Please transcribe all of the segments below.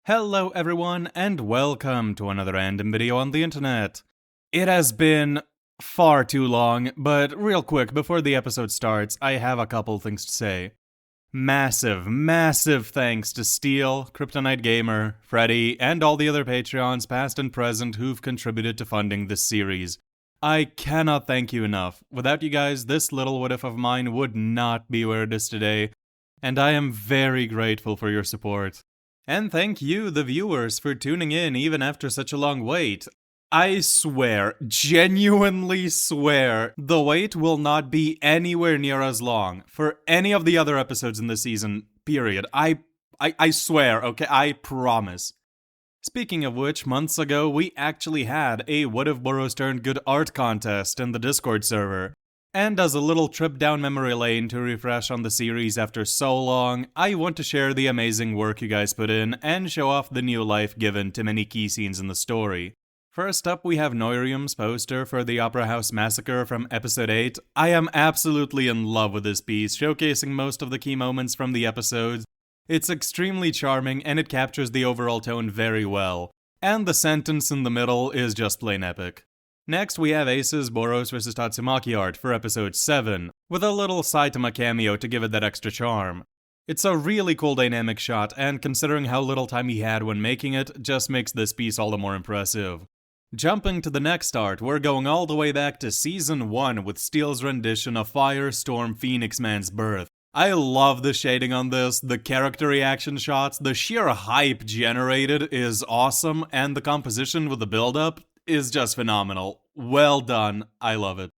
Hello everyone, and welcome to another random video on the internet. It has been far too long, but real quick, before the episode starts, I have a couple things to say. Massive thanks to Steel, Kryptonite Gamer, Freddy, and all the other Patreons, past and present, who've contributed to funding this series. I cannot thank you enough. Without you guys, this little what if of mine would not be where it is today, and I am very grateful for your support. And thank you, the viewers, for tuning in even after such a long wait. I swear, genuinely swear, the wait will not be anywhere near as long for any of the other episodes in the season, period. I swear, okay? I promise. Speaking of which, months ago, we actually had a What If Boros Turned Good art contest in the Discord server. And as a little trip down memory lane to refresh on the series after so long, I want to share the amazing work you guys put in and show off the new life given to many key scenes in the story. First up, we have Noirium's poster for the Opera House Massacre from episode 8. I am absolutely in love with this piece, showcasing most of the key moments from the episodes. It's extremely charming and it captures the overall tone very well. And the sentence in the middle is just plain epic. Next, we have Ace's Boros vs Tatsumaki art for episode 7, with a little Saitama cameo to give it that extra charm. It's a really cool dynamic shot, and considering how little time he had when making it, just makes this piece all the more impressive. Jumping to the next art, we're going all the way back to Season 1 with Steel's rendition of Firestorm Phoenix Man's birth. I love the shading on this, the character reaction shots, the sheer hype generated is awesome, and the composition with the build-up is just phenomenal. Well done, I love it.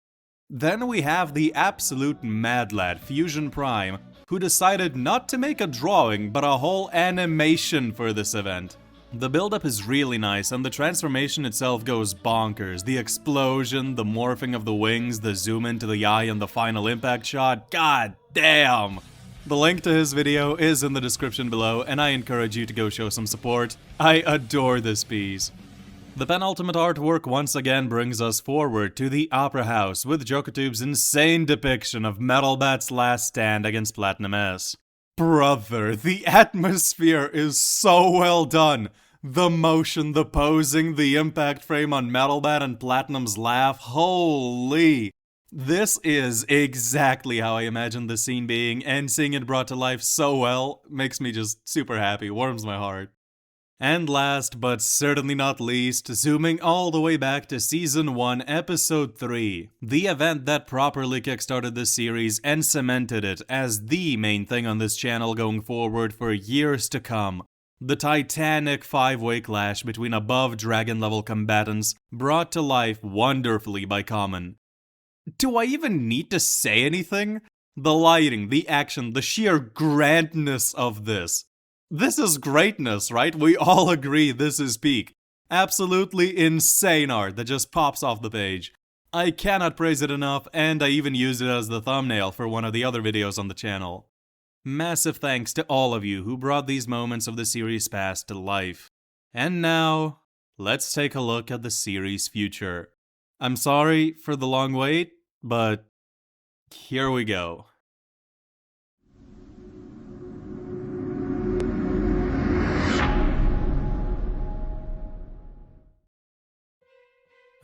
Then we have the absolute mad lad, Fusion Prime, who decided not to make a drawing, but a whole animation for this event. The build-up is really nice, and the transformation itself goes bonkers. The explosion, the morphing of the wings, the zoom into the eye, and the final impact shot, god damn! The link to his video is in the description below, and I encourage you to go show some support. I adore this piece. The penultimate artwork once again brings us forward to the Opera House with Jokotube's insane depiction of Metalbat's last stand against Platinum S. Brother, the atmosphere is so well done! The motion, the posing, the impact frame on Metalbat and Platinum's laugh, holy! This is exactly how I imagined the scene being, and seeing it brought to life so well makes me just super happy, warms my heart. And last, but certainly not least, zooming all the way back to Season 1, Episode 3, the event that properly kickstarted this series and cemented it as the main thing on this channel going forward for years to come. The titanic 5-way clash between above dragon level combatants, brought to life wonderfully by Common. Do I even need to say anything? The lighting, the action, the sheer grandness of this. This is greatness, right? We all agree this is peak. Absolutely insane art that just pops off the page. I cannot praise it enough, and I even used it as the thumbnail for one of the other videos on the channel. Massive thanks to all of you who brought these moments of the series past to life. And now, let's take a look at the series' future. I'm sorry for the long wait, but here we go.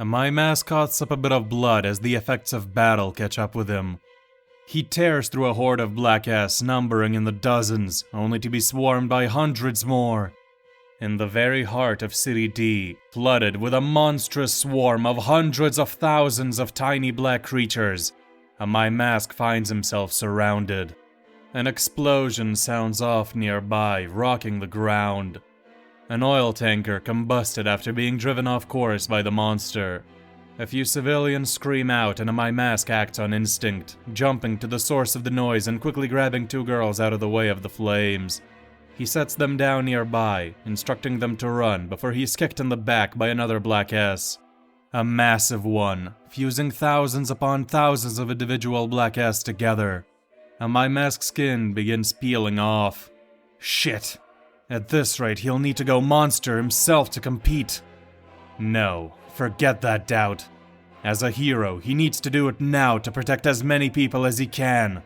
My mask coughs up a bit of blood as the effects of battle catch up with him. He tears through a horde of black ass numbering in the dozens, only to be swarmed by hundreds more. In the very heart of City D, flooded with a monstrous swarm of hundreds of thousands of tiny black creatures, my mask finds himself surrounded. An explosion sounds off nearby, rocking the ground. An oil tanker combusted after being driven off course by the monster. A few civilians scream out and my mask acts on instinct, jumping to the source of the noise and quickly grabbing two girls out of the way of the flames. He sets them down nearby, instructing them to run before he's kicked in the back by another black S. A massive one, fusing thousands upon thousands of individual black S together. My mask's skin begins peeling off. Shit. At this rate, he'll need to go monster himself to compete. No, forget that doubt. As a hero, he needs to do it now to protect as many people as he can.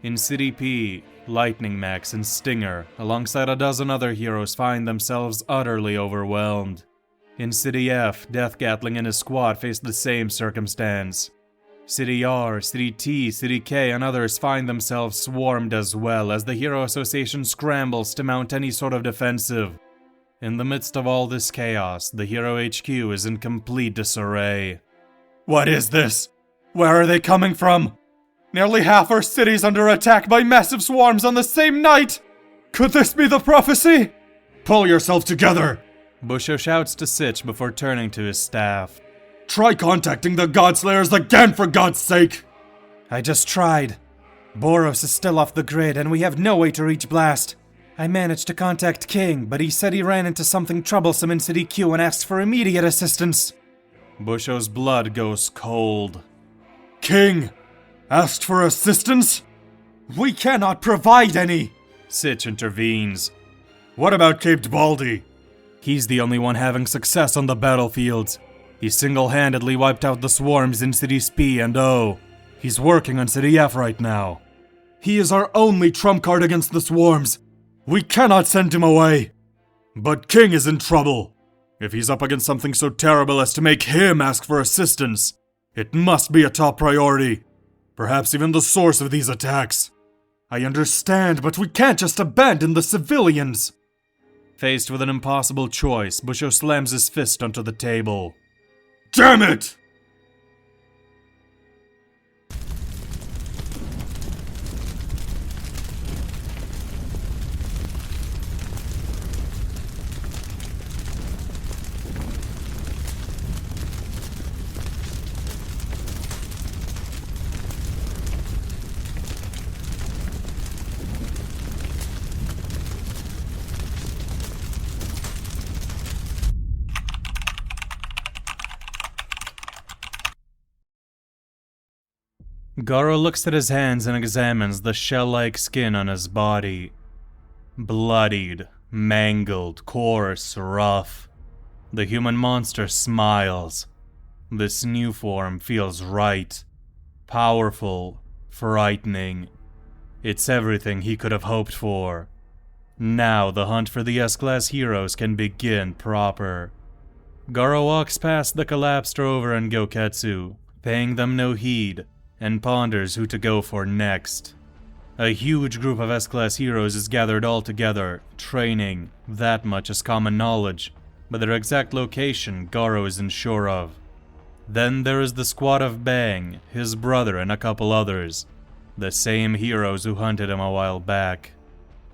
In City P, Lightning Max and Stinger, alongside a dozen other heroes, find themselves utterly overwhelmed. In City F, Death Gatling and his squad face the same circumstance. City R, City T, City K, and others find themselves swarmed as well as the Hero Association scrambles to mount any sort of defensive. In the midst of all this chaos, the Hero HQ is in complete disarray. What is this? Where are they coming from? Nearly half our city's under attack by massive swarms on the same night! Could this be the prophecy? Pull yourself together! Busho shouts to Sitch before turning to his staff. Try contacting the Godslayers again, for God's sake! I just tried. Boros is still off the grid and we have no way to reach Blast. I managed to contact King, but he said he ran into something troublesome in City Q and asked for immediate assistance. Busho's blood goes cold. King! Asked for assistance? We cannot provide any! Sitch intervenes. What about Caped Baldy? He's the only one having success on the battlefields. He single-handedly wiped out the swarms in Cities P and O. He's working on City F right now. He is our only trump card against the swarms. We cannot send him away. But King is in trouble. If he's up against something so terrible as to make him ask for assistance, it must be a top priority. Perhaps even the source of these attacks. I understand, but we can't just abandon the civilians. Faced with an impossible choice, Busho slams his fist onto the table. Damn it! Garou looks at his hands and examines the shell-like skin on his body. Bloodied, mangled, coarse, rough. The human monster smiles. This new form feels right. Powerful, frightening. It's everything he could have hoped for. Now the hunt for the S-Class heroes can begin proper. Garou walks past the collapsed Rover and Goketsu, paying them no heed, and ponders who to go for next. A huge group of S-Class heroes is gathered all together, training, that much is common knowledge, but their exact location Garou isn't sure of. Then there is the squad of Bang, his brother and a couple others, the same heroes who hunted him a while back.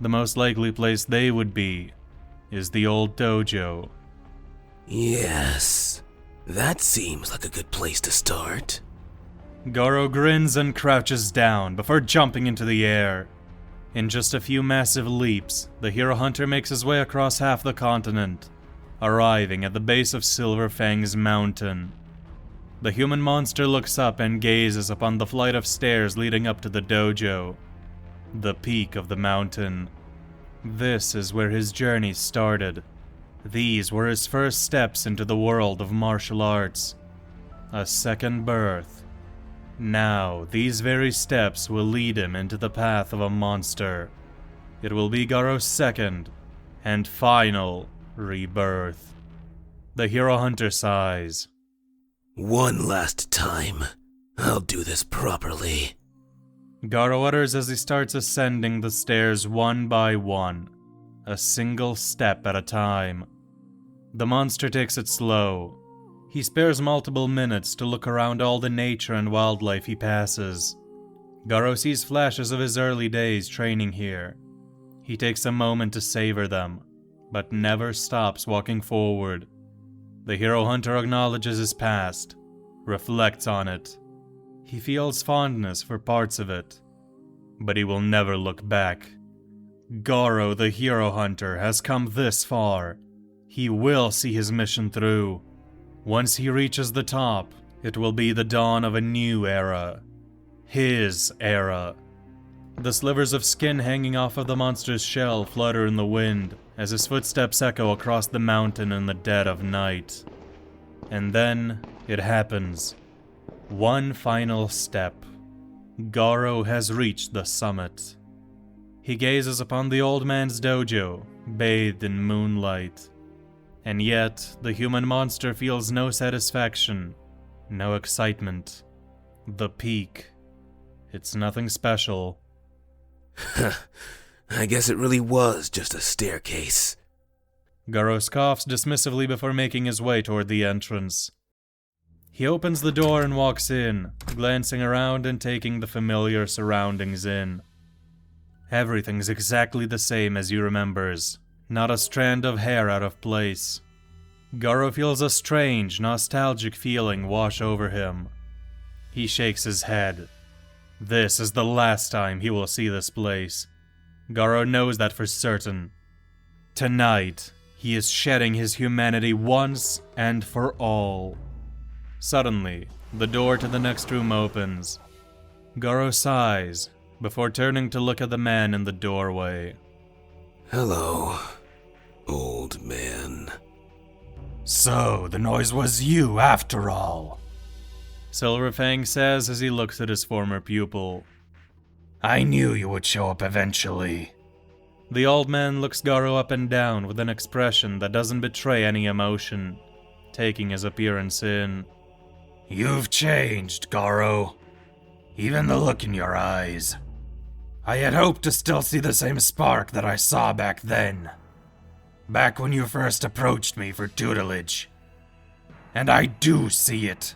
The most likely place they would be is the old dojo. Yes, that seems like a good place to start. Garou grins and crouches down before jumping into the air. In just a few massive leaps, the hero hunter makes his way across half the continent, arriving at the base of Silver Fang's mountain. The human monster looks up and gazes upon the flight of stairs leading up to the dojo, the peak of the mountain. This is where his journey started. These were his first steps into the world of martial arts. A second birth. Now, these very steps will lead him into the path of a monster. It will be Garou's second and final rebirth. The hero hunter sighs. One last time. I'll do this properly. Garou utters as he starts ascending the stairs one by one, a single step at a time. The monster takes it slow. He spares multiple minutes to look around all the nature and wildlife he passes. Garou sees flashes of his early days training here. He takes a moment to savor them, but never stops walking forward. The hero hunter acknowledges his past, reflects on it. He feels fondness for parts of it, but he will never look back. Garou, the hero hunter, has come this far. He will see his mission through. Once he reaches the top, it will be the dawn of a new era. His era. The slivers of skin hanging off of the monster's shell flutter in the wind as his footsteps echo across the mountain in the dead of night. And then, it happens. One final step. Garou has reached the summit. He gazes upon the old man's dojo, bathed in moonlight. And yet, the human monster feels no satisfaction, no excitement. The peak. It's nothing special. I guess it really was just a staircase. Garou scoffs dismissively before making his way toward the entrance. He opens the door and walks in, glancing around and taking the familiar surroundings in. Everything's exactly the same as he remembers, not a strand of hair out of place. Garou feels a strange, nostalgic feeling wash over him. He shakes his head. This is the last time he will see this place. Garou knows that for certain. Tonight, he is shedding his humanity once and for all. Suddenly, the door to the next room opens. Garou sighs, before turning to look at the man in the doorway. Hello, old man. So, the noise was you after all, Silverfang says as he looks at his former pupil. I knew you would show up eventually. The old man looks Garou up and down with an expression that doesn't betray any emotion, taking his appearance in. You've changed, Garou. Even the look in your eyes. I had hoped to still see the same spark that I saw back then. Back when you first approached me for tutelage. And I do see it.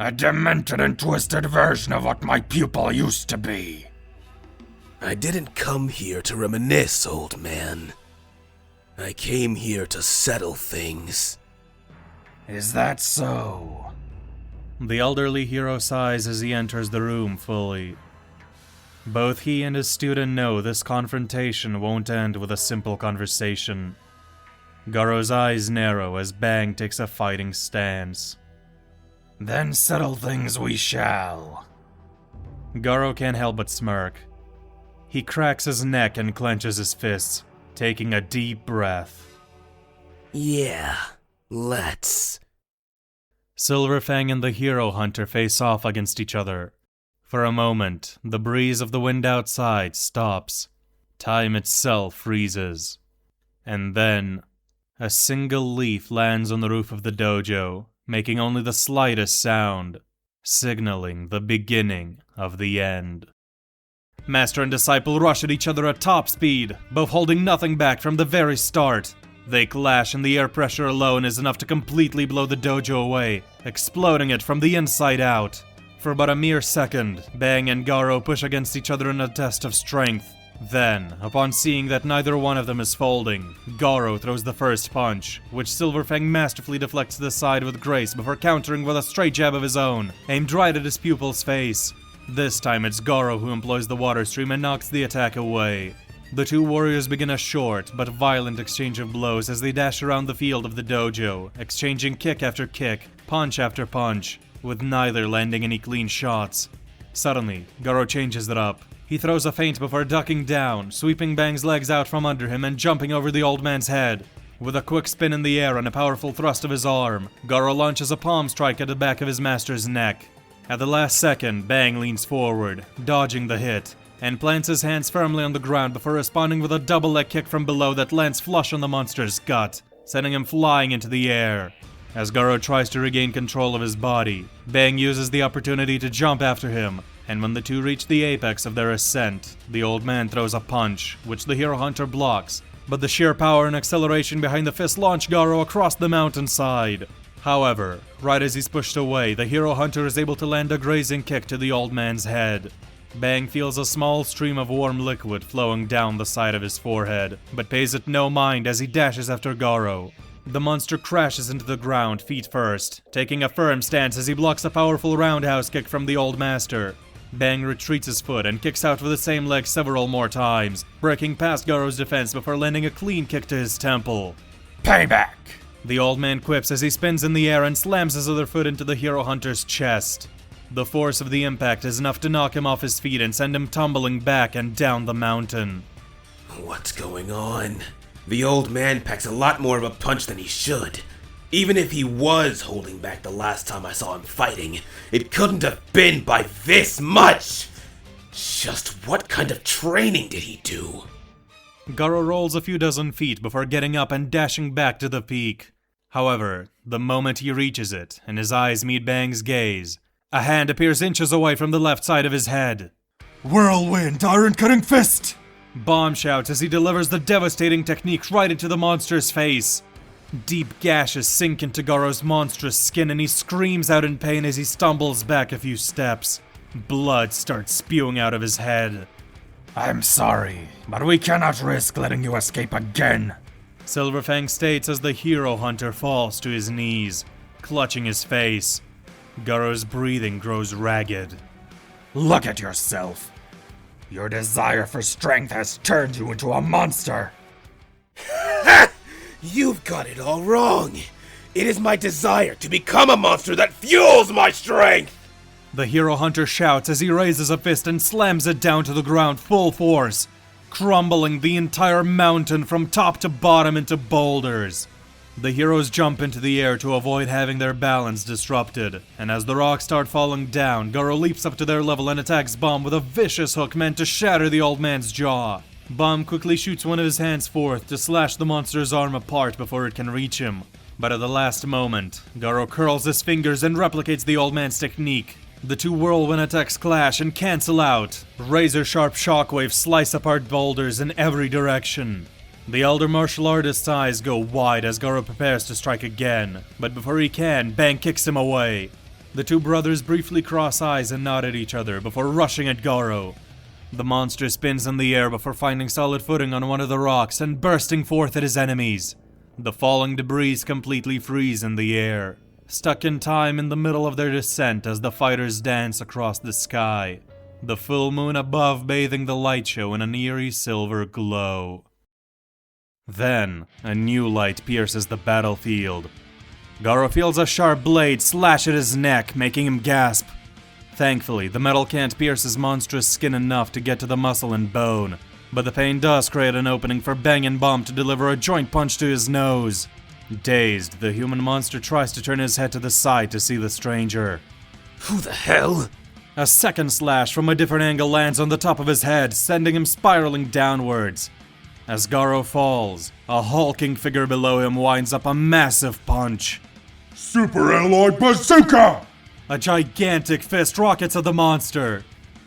A demented and twisted version of what my pupil used to be. I didn't come here to reminisce, old man. I came here to settle things. Is that so? The elderly hero sighs as he enters the room fully. Both he and his student know this confrontation won't end with a simple conversation. Garou's eyes narrow as Bang takes a fighting stance. Then settle things we shall. Garou can't help but smirk. He cracks his neck and clenches his fists, taking a deep breath. Yeah, let's. Silverfang and the hero hunter face off against each other. For a moment, the breeze of the wind outside stops. Time itself freezes. And then, a single leaf lands on the roof of the dojo, making only the slightest sound, signaling the beginning of the end. Master and disciple rush at each other at top speed, both holding nothing back from the very start. They clash and the air pressure alone is enough to completely blow the dojo away, exploding it from the inside out. For but a mere second, Bang and Garou push against each other in a test of strength. Then, upon seeing that neither one of them is folding, Garou throws the first punch, which Silverfang masterfully deflects to the side with grace before countering with a straight jab of his own, aimed right at his pupil's face. This time it's Garou who employs the water stream and knocks the attack away. The two warriors begin a short but violent exchange of blows as they dash around the field of the dojo, exchanging kick after kick, punch after punch, with neither landing any clean shots. Suddenly, Garou changes it up. He throws a feint before ducking down, sweeping Bang's legs out from under him and jumping over the old man's head. With a quick spin in the air and a powerful thrust of his arm, Garou launches a palm strike at the back of his master's neck. At the last second, Bang leans forward, dodging the hit, and plants his hands firmly on the ground before responding with a double leg kick from below that lands flush on the monster's gut, sending him flying into the air. As Garou tries to regain control of his body, Bang uses the opportunity to jump after him, and when the two reach the apex of their ascent, the old man throws a punch, which the hero hunter blocks, but the sheer power and acceleration behind the fist launch Garou across the mountainside. However, right as he's pushed away, the hero hunter is able to land a grazing kick to the old man's head. Bang feels a small stream of warm liquid flowing down the side of his forehead, but pays it no mind as he dashes after Garou. The monster crashes into the ground feet first, taking a firm stance as he blocks a powerful roundhouse kick from the old master. Bang retreats his foot and kicks out with the same leg several more times, breaking past Garou's defense before landing a clean kick to his temple. Payback! The old man quips as he spins in the air and slams his other foot into the hero hunter's chest. The force of the impact is enough to knock him off his feet and send him tumbling back and down the mountain. What's going on? The old man packs a lot more of a punch than he should. Even if he was holding back the last time I saw him fighting, it couldn't have been by this much! Just what kind of training did he do? Garou rolls a few dozen feet before getting up and dashing back to the peak. However, the moment he reaches it and his eyes meet Bang's gaze, a hand appears inches away from the left side of his head. Whirlwind, iron-cutting fist! Bomb shouts as he delivers the devastating technique right into the monster's face. Deep gashes sink into Garou's monstrous skin and he screams out in pain as he stumbles back a few steps. Blood starts spewing out of his head. I'm sorry, but we cannot risk letting you escape again. Silverfang states as the hero hunter falls to his knees, clutching his face. Garou's breathing grows ragged. Look at yourself. Your desire for strength has turned you into a monster. You've got it all wrong. It is my desire to become a monster that fuels my strength. The hero hunter shouts as he raises a fist and slams it down to the ground full force, crumbling the entire mountain from top to bottom into boulders. The heroes jump into the air to avoid having their balance disrupted, and as the rocks start falling down, Garou leaps up to their level and attacks Bomb with a vicious hook meant to shatter the old man's jaw. Bomb quickly shoots one of his hands forth to slash the monster's arm apart before it can reach him. But at the last moment, Garou curls his fingers and replicates the old man's technique. The two whirlwind attacks clash and cancel out. Razor-sharp shockwaves slice apart boulders in every direction. The elder martial artist's eyes go wide as Garou prepares to strike again, but before he can, Bang kicks him away. The two brothers briefly cross eyes and nod at each other before rushing at Garou. The monster spins in the air before finding solid footing on one of the rocks and bursting forth at his enemies. The falling debris completely freeze in the air, stuck in time in the middle of their descent as the fighters dance across the sky, the full moon above bathing the light show in an eerie silver glow. Then, a new light pierces the battlefield. Garou feels a sharp blade slash at his neck, making him gasp. Thankfully, the metal can't pierce his monstrous skin enough to get to the muscle and bone, but the pain does create an opening for Bang and Bomb to deliver a joint punch to his nose. Dazed, the human monster tries to turn his head to the side to see the stranger. Who the hell? A second slash from a different angle lands on the top of his head, sending him spiraling downwards. As Garou falls, a hulking figure below him winds up a massive punch. Super Alloy Bazooka! A gigantic fist rockets at the monster.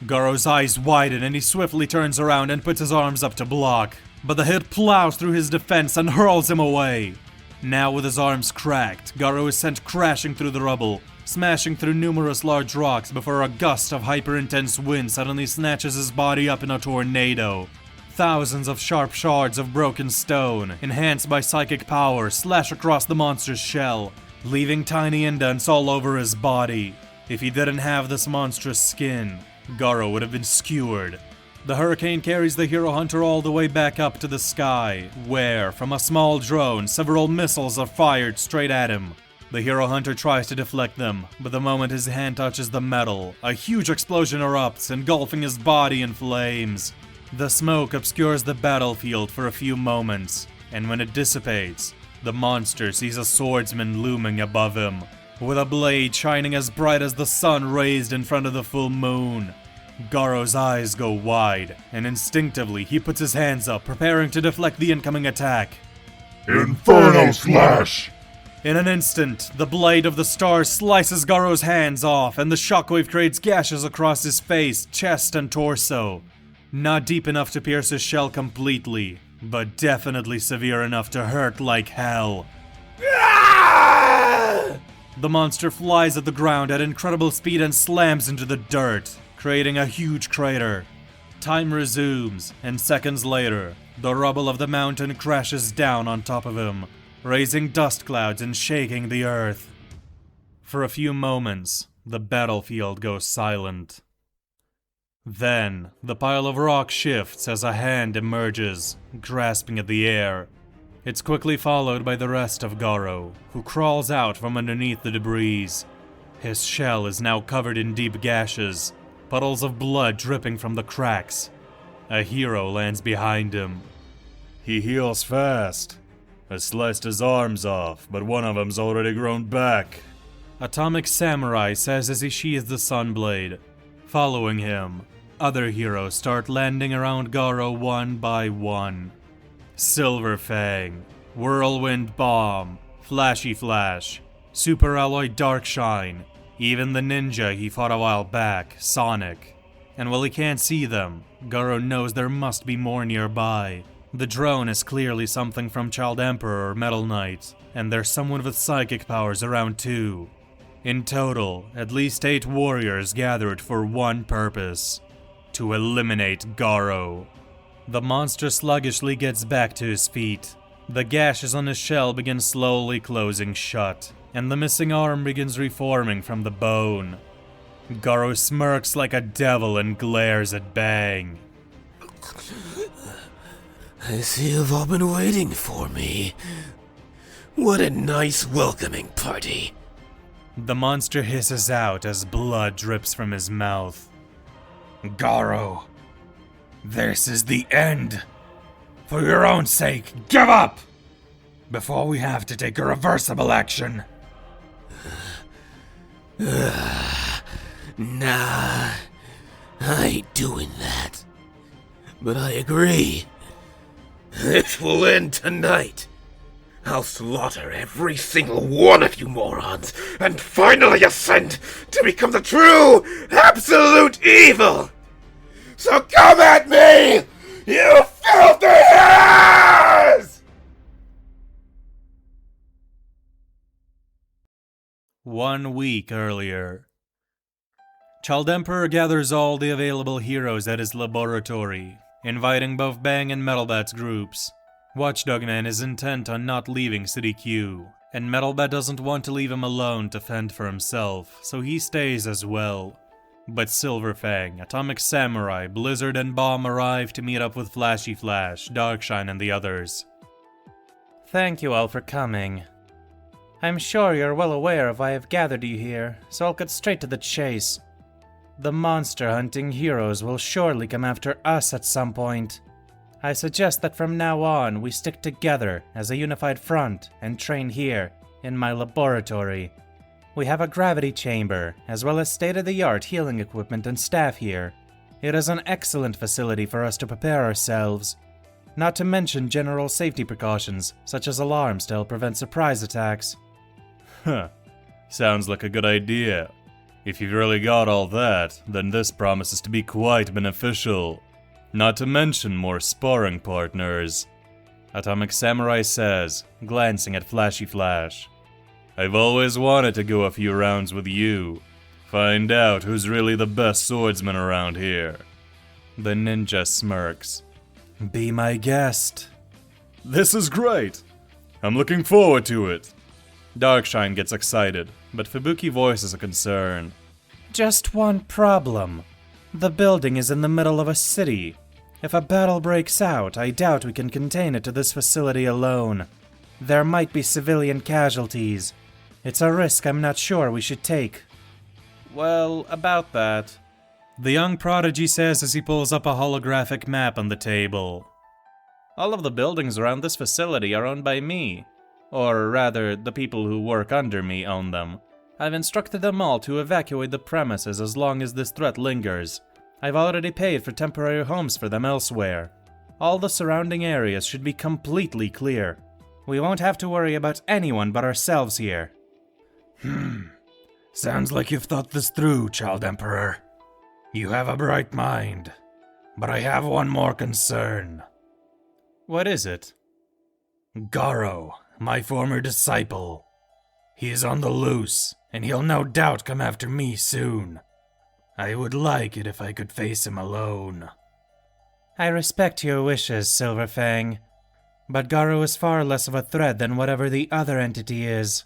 Garou's eyes widen and he swiftly turns around and puts his arms up to block. But the hit plows through his defense and hurls him away. Now with his arms cracked, Garou is sent crashing through the rubble, smashing through numerous large rocks before a gust of hyper-intense wind suddenly snatches his body up in a tornado. Thousands of sharp shards of broken stone, enhanced by psychic power, slash across the monster's shell, leaving tiny indents all over his body. If he didn't have this monstrous skin, Garou would have been skewered. The hurricane carries the hero hunter all the way back up to the sky, where, from a small drone, several missiles are fired straight at him. The hero hunter tries to deflect them, but the moment his hand touches the metal, a huge explosion erupts, engulfing his body in flames. The smoke obscures the battlefield for a few moments, and when it dissipates, the monster sees a swordsman looming above him, with a blade shining as bright as the sun raised in front of the full moon. Garou's eyes go wide, and instinctively he puts his hands up, preparing to deflect the incoming attack. Inferno Slash! In an instant, the blade of the star slices Garou's hands off, and the shockwave creates gashes across his face, chest, and torso. Not deep enough to pierce his shell completely, but definitely severe enough to hurt like hell. The monster flies at the ground at incredible speed and slams into the dirt, creating a huge crater. Time resumes, and seconds later, the rubble of the mountain crashes down on top of him, raising dust clouds and shaking the earth. For a few moments, the battlefield goes silent. Then, the pile of rock shifts as a hand emerges, grasping at the air. It's quickly followed by the rest of Garou, who crawls out from underneath the debris. His shell is now covered in deep gashes, puddles of blood dripping from the cracks. A hero lands behind him. He heals fast. I sliced his arms off, but one of them's already grown back. Atomic Samurai says as he sheathes the Sunblade. Following him, other heroes start landing around Garou one by one. Silver Fang, Whirlwind Bomb, Flashy Flash, Super Alloy Darkshine, even the ninja he fought a while back, Sonic. And while he can't see them, Garou knows there must be more nearby. The drone is clearly something from Child Emperor or Metal Knight, and there's someone with psychic powers around too. In total, at least 8 warriors gathered for one purpose: to eliminate Garou. The monster sluggishly gets back to his feet. The gashes on his shell begin slowly closing shut, and the missing arm begins reforming from the bone. Garou smirks like a devil and glares at Bang. I see you've all been waiting for me. What a nice welcoming party. The monster hisses out as blood drips from his mouth. Garou, this is the end. For your own sake, give up! Before we have to take irreversible action. Nah, I ain't doing that. But I agree. It will end tonight. I'll slaughter every single one of you morons and finally ascend to become the true, absolute evil! So come at me, you filthy hairs! 1 week earlier. Child Emperor gathers all the available heroes at his laboratory, inviting both Bang and Metalbat's groups. Watchdog Man is intent on not leaving City Q, and Metalbat doesn't want to leave him alone to fend for himself, so he stays as well. But Silver Fang, Atomic Samurai, Blizzard, and Bomb arrive to meet up with Flashy Flash, Darkshine, and the others. Thank you all for coming. I'm sure you're well aware of why I've gathered you here, so I'll get straight to the chase. The monster hunting heroes will surely come after us at some point. I suggest that from now on we stick together as a unified front and train here, in my laboratory. We have a gravity chamber, as well as state-of-the-art healing equipment and staff here. It is an excellent facility for us to prepare ourselves. Not to mention general safety precautions, such as alarms to help prevent surprise attacks. Huh. Sounds like a good idea. If you've really got all that, then this promises to be quite beneficial. Not to mention more sparring partners. Atomic Samurai says, glancing at Flashy Flash. I've always wanted to go a few rounds with you. Find out who's really the best swordsman around here. The ninja smirks. Be my guest. This is great. I'm looking forward to it. Darkshine gets excited, but Fubuki voices a concern. Just one problem. The building is in the middle of a city. If a battle breaks out, I doubt we can contain it to this facility alone. There might be civilian casualties. It's a risk I'm not sure we should take. Well, about that. The young prodigy says as he pulls up a holographic map on the table. All of the buildings around this facility are owned by me. Or rather, the people who work under me own them. I've instructed them all to evacuate the premises as long as this threat lingers. I've already paid for temporary homes for them elsewhere. All the surrounding areas should be completely clear. We won't have to worry about anyone but ourselves here. Sounds like you've thought this through, Child Emperor. You have a bright mind. But I have one more concern. What is it? Garou, my former disciple. He is on the loose, and he'll no doubt come after me soon. I would like it if I could face him alone. I respect your wishes, Silver Fang. But Garou is far less of a threat than whatever the other entity is.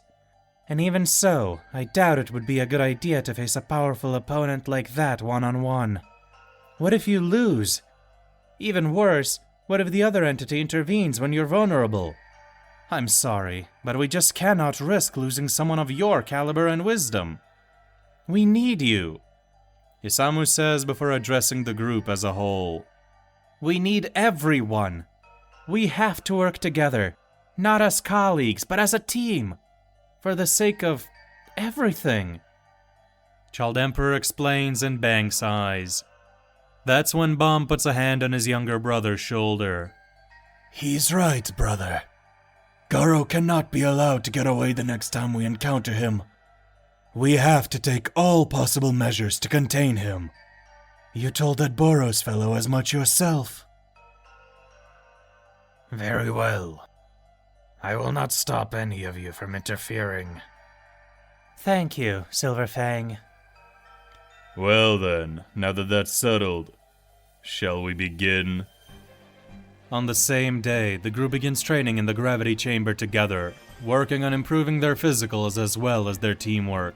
And even so, I doubt it would be a good idea to face a powerful opponent like that one-on-one. What if you lose? Even worse, what if the other entity intervenes when you're vulnerable? I'm sorry, but we just cannot risk losing someone of your caliber and wisdom. We need you, Isamu says before addressing the group as a whole. We need everyone. We have to work together, not as colleagues, but as a team, for the sake of everything. Child Emperor explains and Bang sighs. That's when Bomb puts a hand on his younger brother's shoulder. He's right, brother. Garou cannot be allowed to get away the next time we encounter him. We have to take all possible measures to contain him. You told that Boros fellow as much yourself. Very well. I will not stop any of you from interfering. Thank you, Silverfang. Well then, now that that's settled, shall we begin? On the same day, the group begins training in the gravity chamber together, working on improving their physicals as well as their teamwork.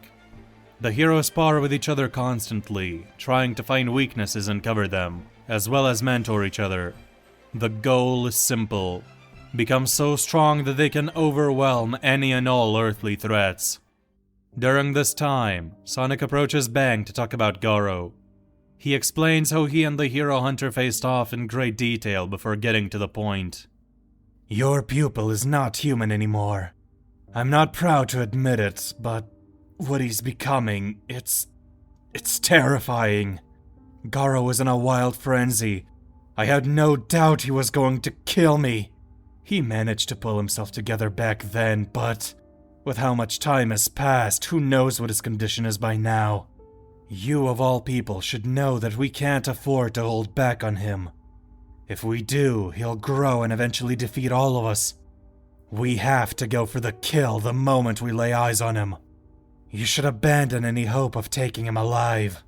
The heroes spar with each other constantly, trying to find weaknesses and cover them, as well as mentor each other. The goal is simple: become so strong that they can overwhelm any and all earthly threats. During this time, Sonic approaches Bang to talk about Garou. He explains how he and the hero hunter faced off in great detail before getting to the point. Your pupil is not human anymore. I'm not proud to admit it, but what he's becoming, it's terrifying. Garou was in a wild frenzy. I had no doubt he was going to kill me. He managed to pull himself together back then, but with how much time has passed, who knows what his condition is by now. You of all people should know that we can't afford to hold back on him. If we do, he'll grow and eventually defeat all of us. We have to go for the kill the moment we lay eyes on him. You should abandon any hope of taking him alive.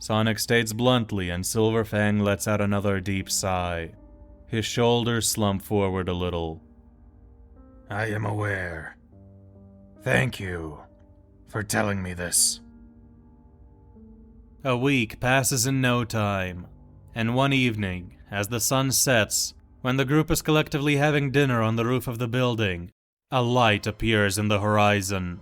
Sonic states bluntly, and Silverfang lets out another deep sigh. His shoulders slump forward a little. I am aware. Thank you for telling me this. A week passes in no time, and one evening, as the sun sets, when the group is collectively having dinner on the roof of the building, a light appears in the horizon.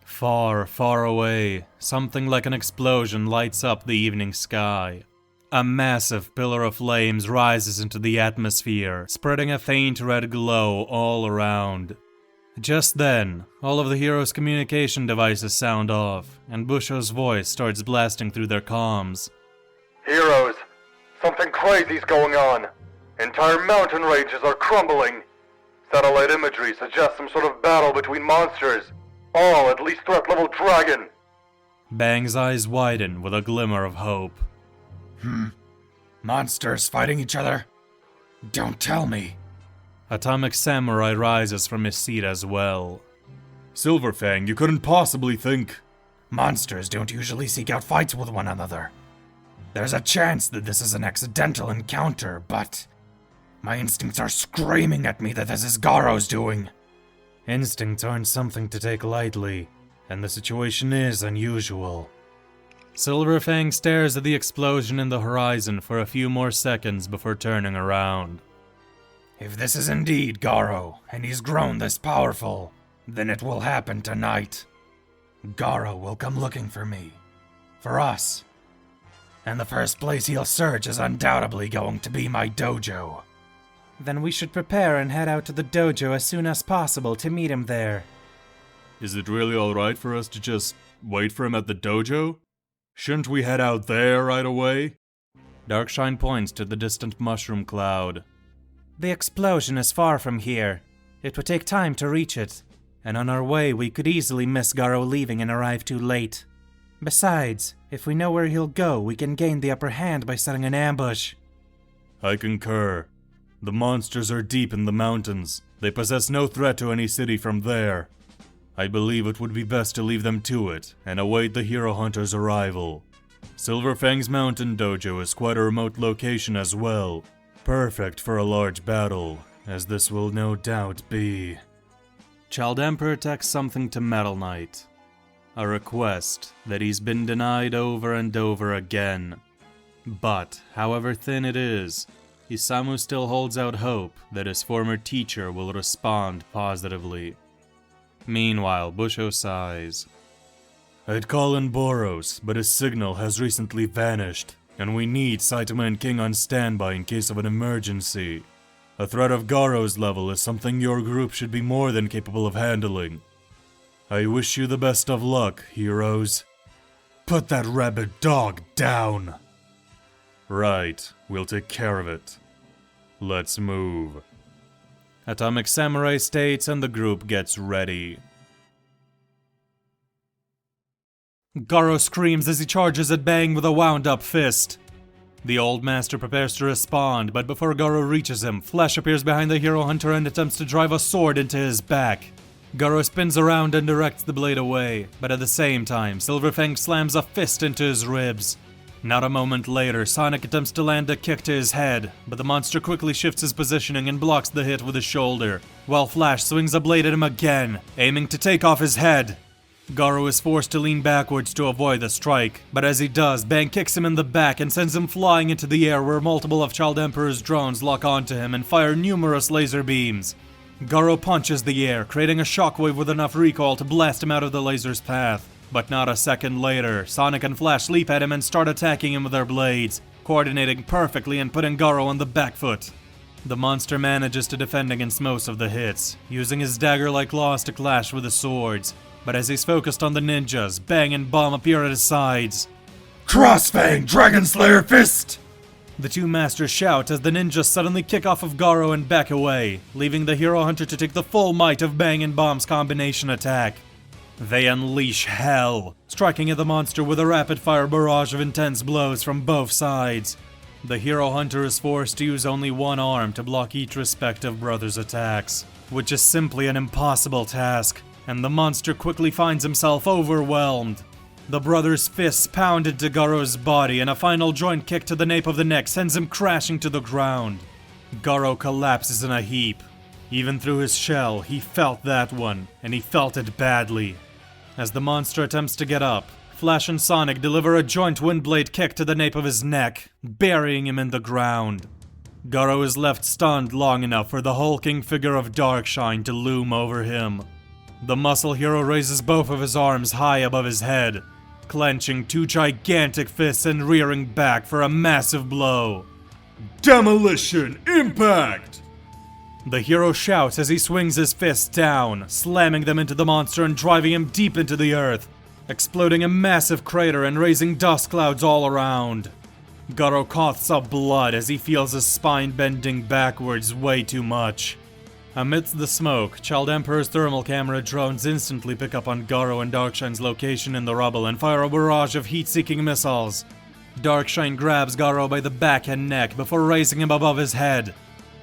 Far, far away, something like an explosion lights up the evening sky. A massive pillar of flames rises into the atmosphere, spreading a faint red glow all around. Just then, all of the heroes' communication devices sound off, and Busho's voice starts blasting through their comms. Heroes, something crazy's going on. Entire mountain ranges are crumbling. Satellite imagery suggests some sort of battle between monsters. All at least threat level dragon. Bang's eyes widen with a glimmer of hope. Monsters fighting each other? Don't tell me. Atomic Samurai rises from his seat as well. Silverfang, you couldn't possibly think. Monsters don't usually seek out fights with one another. There's a chance that this is an accidental encounter, but my instincts are screaming at me that this is Garou's doing. Instincts aren't something to take lightly, and the situation is unusual. Silverfang stares at the explosion in the horizon for a few more seconds before turning around. If this is indeed Garou, and he's grown this powerful, then it will happen tonight. Garou will come looking for me. For us. And the first place he'll search is undoubtedly going to be my dojo. Then we should prepare and head out to the dojo as soon as possible to meet him there. Is it really alright for us to just wait for him at the dojo? Shouldn't we head out there right away? Darkshine points to the distant mushroom cloud. The explosion is far from here. It would take time to reach it, and on our way we could easily miss Garou leaving and arrive too late. Besides, if we know where he'll go, we can gain the upper hand by setting an ambush. I concur. The monsters are deep in the mountains. They possess no threat to any city from there. I believe it would be best to leave them to it and await the hero hunter's arrival. Silverfang's mountain dojo is quite a remote location as well. Perfect for a large battle, as this will no doubt be. Child Emperor texts something to Metal Knight. A request that he's been denied over and over again. But, however thin it is, Isamu still holds out hope that his former teacher will respond positively. Meanwhile, Busho sighs. I'd call in Boros, but his signal has recently vanished, and we need Saitama and King on standby in case of an emergency. A threat of Garou's level is something your group should be more than capable of handling. I wish you the best of luck, heroes. Put that rabid dog down! Right, we'll take care of it. Let's move. Atomic Samurai states and the group gets ready. Garou screams as he charges at Bang with a wound-up fist. The old master prepares to respond, but before Garou reaches him, Flash appears behind the hero hunter and attempts to drive a sword into his back. Garou spins around and directs the blade away, but at the same time, Silverfang slams a fist into his ribs. Not a moment later, Sonic attempts to land a kick to his head, but the monster quickly shifts his positioning and blocks the hit with his shoulder, while Flash swings a blade at him again, aiming to take off his head. Garou is forced to lean backwards to avoid the strike, but as he does, Bang kicks him in the back and sends him flying into the air where multiple of Child Emperor's drones lock onto him and fire numerous laser beams. Garou punches the air, creating a shockwave with enough recoil to blast him out of the laser's path. But not a second later, Sonic and Flash leap at him and start attacking him with their blades, coordinating perfectly and putting Garou on the back foot. The monster manages to defend against most of the hits, using his dagger-like claws to clash with the swords. But as he's focused on the ninjas, Bang and Bomb appear at his sides. Crossfang Dragon Slayer Fist! The two masters shout as the ninjas suddenly kick off of Garou and back away, leaving the hero hunter to take the full might of Bang and Bomb's combination attack. They unleash hell, striking at the monster with a rapid-fire barrage of intense blows from both sides. The hero hunter is forced to use only one arm to block each respective brother's attacks, which is simply an impossible task, and the monster quickly finds himself overwhelmed. The brother's fists pound into Garou's body, and a final joint kick to the nape of the neck sends him crashing to the ground. Garou collapses in a heap. Even through his shell, he felt that one, and he felt it badly. As the monster attempts to get up, Flash and Sonic deliver a joint windblade kick to the nape of his neck, burying him in the ground. Garou is left stunned long enough for the hulking figure of Darkshine to loom over him. The muscle hero raises both of his arms high above his head, clenching two gigantic fists and rearing back for a massive blow. Demolition Impact! The hero shouts as he swings his fists down, slamming them into the monster and driving him deep into the earth, exploding a massive crater and raising dust clouds all around. Garou coughs up blood as he feels his spine bending backwards way too much. Amidst the smoke, Child Emperor's thermal camera drones instantly pick up on Garou and Darkshine's location in the rubble and fire a barrage of heat-seeking missiles. Darkshine grabs Garou by the back and neck before raising him above his head.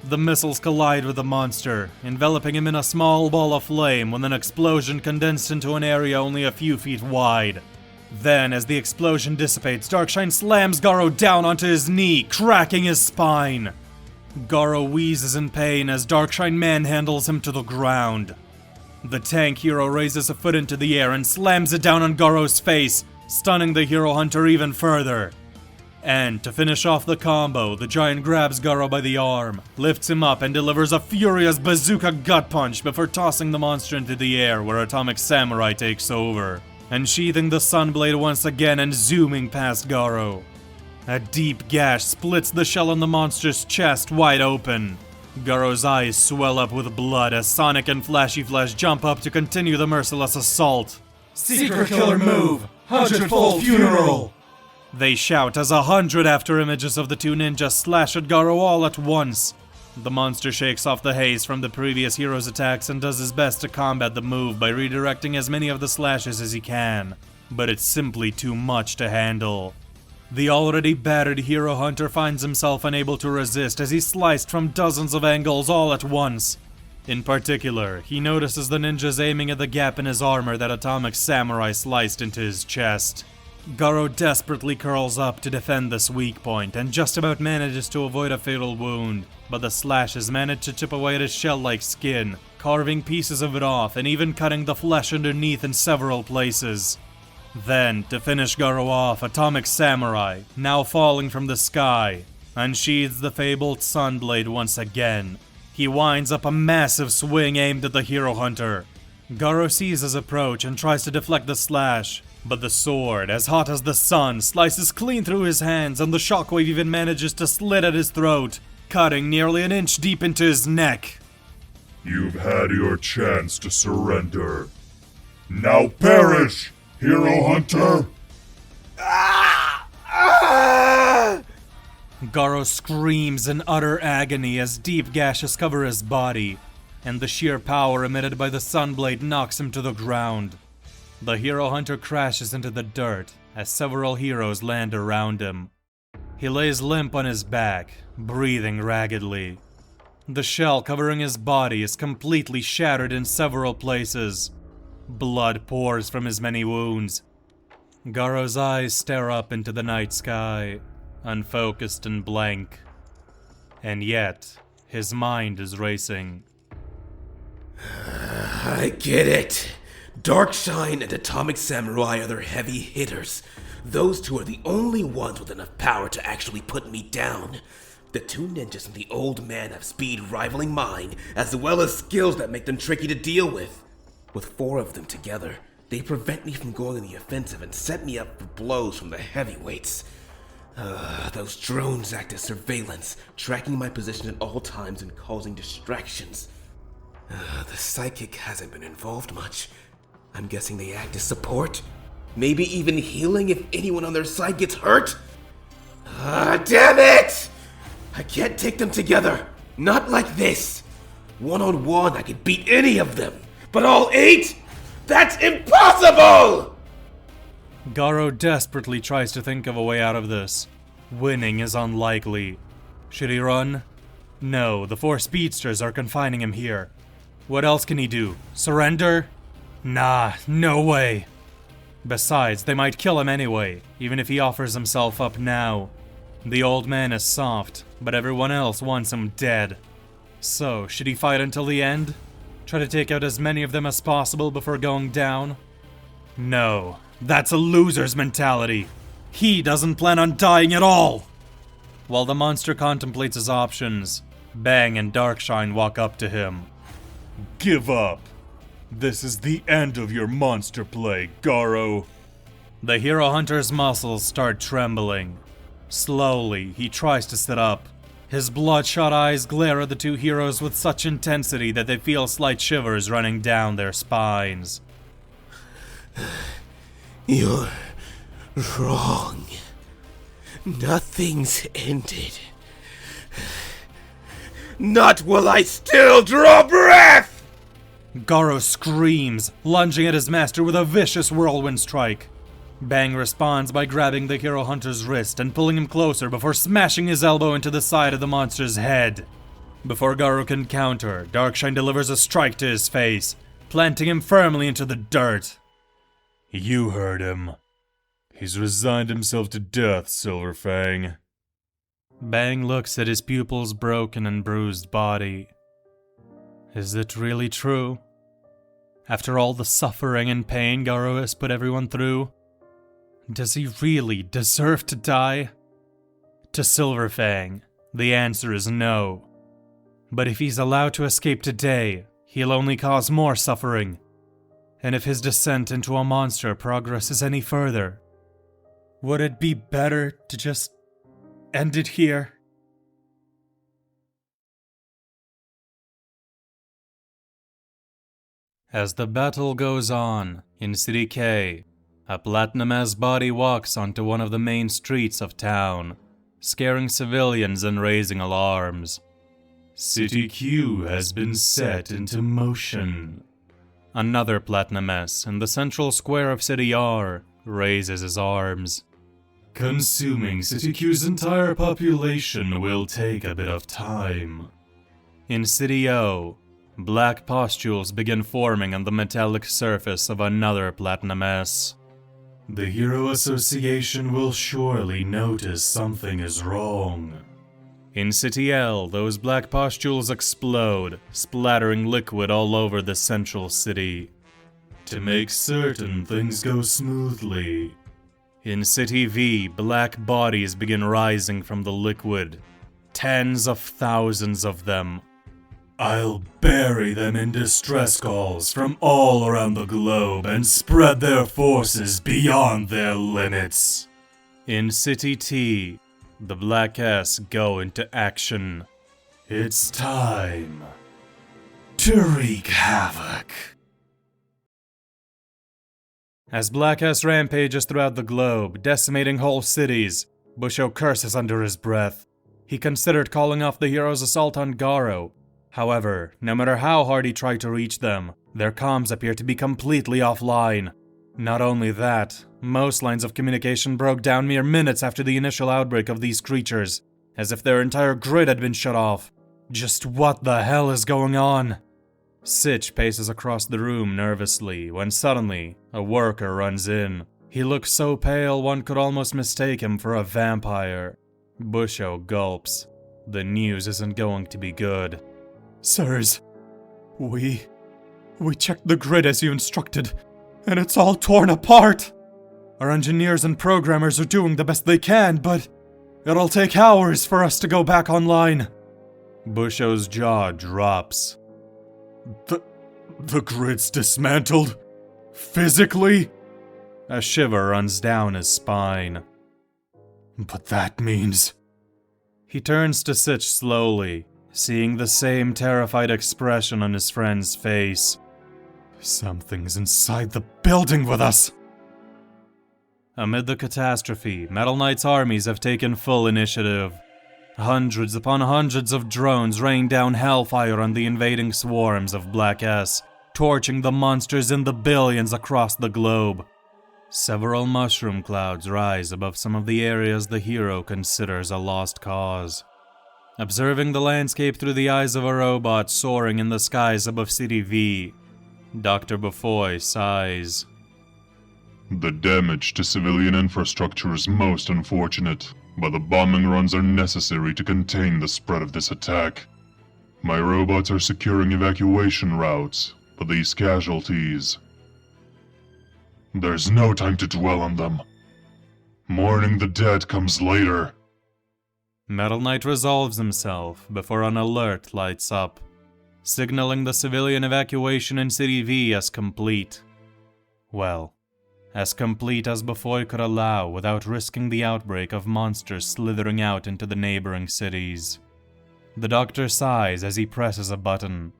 The missiles collide with the monster, enveloping him in a small ball of flame with an explosion condensed into an area only a few feet wide. Then, as the explosion dissipates, Darkshine slams Garou down onto his knee, cracking his spine. Garou wheezes in pain as Darkshine manhandles him to the ground. The tank hero raises a foot into the air and slams it down on Garou's face, stunning the hero hunter even further. And to finish off the combo, the giant grabs Garou by the arm, lifts him up and delivers a furious bazooka gut punch before tossing the monster into the air where Atomic Samurai takes over, unsheathing the Sunblade once again and zooming past Garou. A deep gash splits the shell on the monster's chest wide open. Garou's eyes swell up with blood as Sonic and Flashy Flash jump up to continue the merciless assault. Secret killer move! 100-fold funeral! They shout as 100 after images of the two ninjas slash at Garou all at once. The monster shakes off the haze from the previous hero's attacks and does his best to combat the move by redirecting as many of the slashes as he can. But it's simply too much to handle. The already battered hero hunter finds himself unable to resist as he's sliced from dozens of angles all at once. In particular, he notices the ninjas aiming at the gap in his armor that Atomic Samurai sliced into his chest. Garou desperately curls up to defend this weak point and just about manages to avoid a fatal wound, but the slashes manage to chip away at his shell-like skin, carving pieces of it off and even cutting the flesh underneath in several places. Then, to finish Garou off, Atomic Samurai, now falling from the sky, unsheathes the fabled Sunblade once again. He winds up a massive swing aimed at the hero hunter. Garou sees his approach and tries to deflect the slash, but the sword, as hot as the sun, slices clean through his hands and the shockwave even manages to slit at his throat, cutting nearly an inch deep into his neck. You've had your chance to surrender. Now perish, Hero Hunter! Garou screams in utter agony as deep gashes cover his body, and the sheer power emitted by the sunblade knocks him to the ground. The hero hunter crashes into the dirt as several heroes land around him. He lays limp on his back, breathing raggedly. The shell covering his body is completely shattered in several places. Blood pours from his many wounds. Garou's eyes stare up into the night sky, unfocused and blank. And yet, his mind is racing. I get it. Darkshine and Atomic Samurai are their heavy hitters. Those two are the only ones with enough power to actually put me down. The two ninjas and the old man have speed rivaling mine, as well as skills that make them tricky to deal with. With 4 of them together, they prevent me from going on the offensive and set me up for blows from the heavyweights. Those drones act as surveillance, tracking my position at all times and causing distractions. The psychic hasn't been involved much. I'm guessing they act as support? Maybe even healing if anyone on their side gets hurt? Damn it! I can't take them together. Not like this. One-on-one, I could beat any of them. But all 8? That's impossible! Garou desperately tries to think of a way out of this. Winning is unlikely. Should he run? No, the 4 speedsters are confining him here. What else can he do? Surrender? Nah, no way. Besides, they might kill him anyway, even if he offers himself up now. The old man is soft, but everyone else wants him dead. So, should he fight until the end? Try to take out as many of them as possible before going down? No, that's a loser's mentality. He doesn't plan on dying at all! While the monster contemplates his options, Bang and Darkshine walk up to him. Give up. This is the end of your monster play, Garou. The hero hunter's muscles start trembling. Slowly, he tries to sit up. His bloodshot eyes glare at the 2 heroes with such intensity that they feel slight shivers running down their spines. You're wrong. Nothing's ended. Not while I still draw breath! Garou screams, lunging at his master with a vicious whirlwind strike. Bang responds by grabbing the hero hunter's wrist and pulling him closer before smashing his elbow into the side of the monster's head. Before Garou can counter, Darkshine delivers a strike to his face, planting him firmly into the dirt. You heard him. He's resigned himself to death, Silverfang. Bang looks at his pupil's broken and bruised body. Is it really true? After all the suffering and pain Garou has put everyone through, does he really deserve to die? To Silverfang, the answer is no. But if he's allowed to escape today, he'll only cause more suffering. And if his descent into a monster progresses any further, would it be better to just end it here? As the battle goes on, in City K, a Platinum S body walks onto one of the main streets of town, scaring civilians and raising alarms. City Q has been set into motion. Another Platinum S in the central square of City R raises his arms. Consuming City Q's entire population will take a bit of time. In City O, black pustules begin forming on the metallic surface of another Platinum S. The Hero Association will surely notice something is wrong. In City L, those black pustules explode, splattering liquid all over the central city. To make certain things go smoothly. In City V, black bodies begin rising from the liquid. Tens of thousands of them. I'll bury them in distress calls from all around the globe and spread their forces beyond their limits. In City T, the Black S go into action. It's time to wreak havoc. As Black S rampages throughout the globe, decimating whole cities, Busho curses under his breath. He considered calling off the hero's assault on Garou. However, no matter how hard he tried to reach them, their comms appeared to be completely offline. Not only that, most lines of communication broke down mere minutes after the initial outbreak of these creatures, as if their entire grid had been shut off. Just what the hell is going on? Sitch paces across the room nervously when suddenly, a worker runs in. He looks so pale one could almost mistake him for a vampire. Busho gulps. The news isn't going to be good. Sirs, we checked the grid as you instructed, and it's all torn apart. Our engineers and programmers are doing the best they can, but it'll take hours for us to go back online. Busho's jaw drops. The grid's dismantled? Physically? A shiver runs down his spine. But that means... He turns to Sitch slowly, seeing the same terrified expression on his friend's face. Something's inside the building with us! Amid the catastrophe, Metal Knight's armies have taken full initiative. Hundreds upon hundreds of drones rain down hellfire on the invading swarms of Black S, torching the monsters in the billions across the globe. Several mushroom clouds rise above some of the areas the hero considers a lost cause. Observing the landscape through the eyes of a robot soaring in the skies above City V, Dr. Bufoy sighs. The damage to civilian infrastructure is most unfortunate, but the bombing runs are necessary to contain the spread of this attack. My robots are securing evacuation routes, but these casualties... There's no time to dwell on them. Mourning the dead comes later. Metal Knight resolves himself before an alert lights up, signaling the civilian evacuation in City V as complete. Well, as complete as Bufoy could allow without risking the outbreak of monsters slithering out into the neighboring cities. The doctor sighs as he presses a button,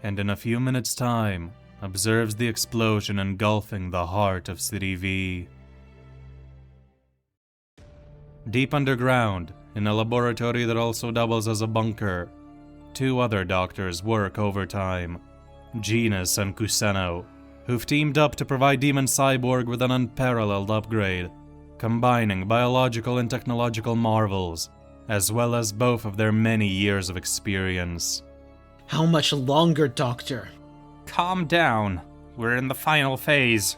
and in a few minutes' time, observes the explosion engulfing the heart of City V. Deep underground, in a laboratory that also doubles as a bunker, two other doctors work overtime, Genus and Kuseno, who've teamed up to provide Demon Cyborg with an unparalleled upgrade, combining biological and technological marvels, as well as both of their many years of experience. How much longer, Doctor? Calm down. We're in the final phase.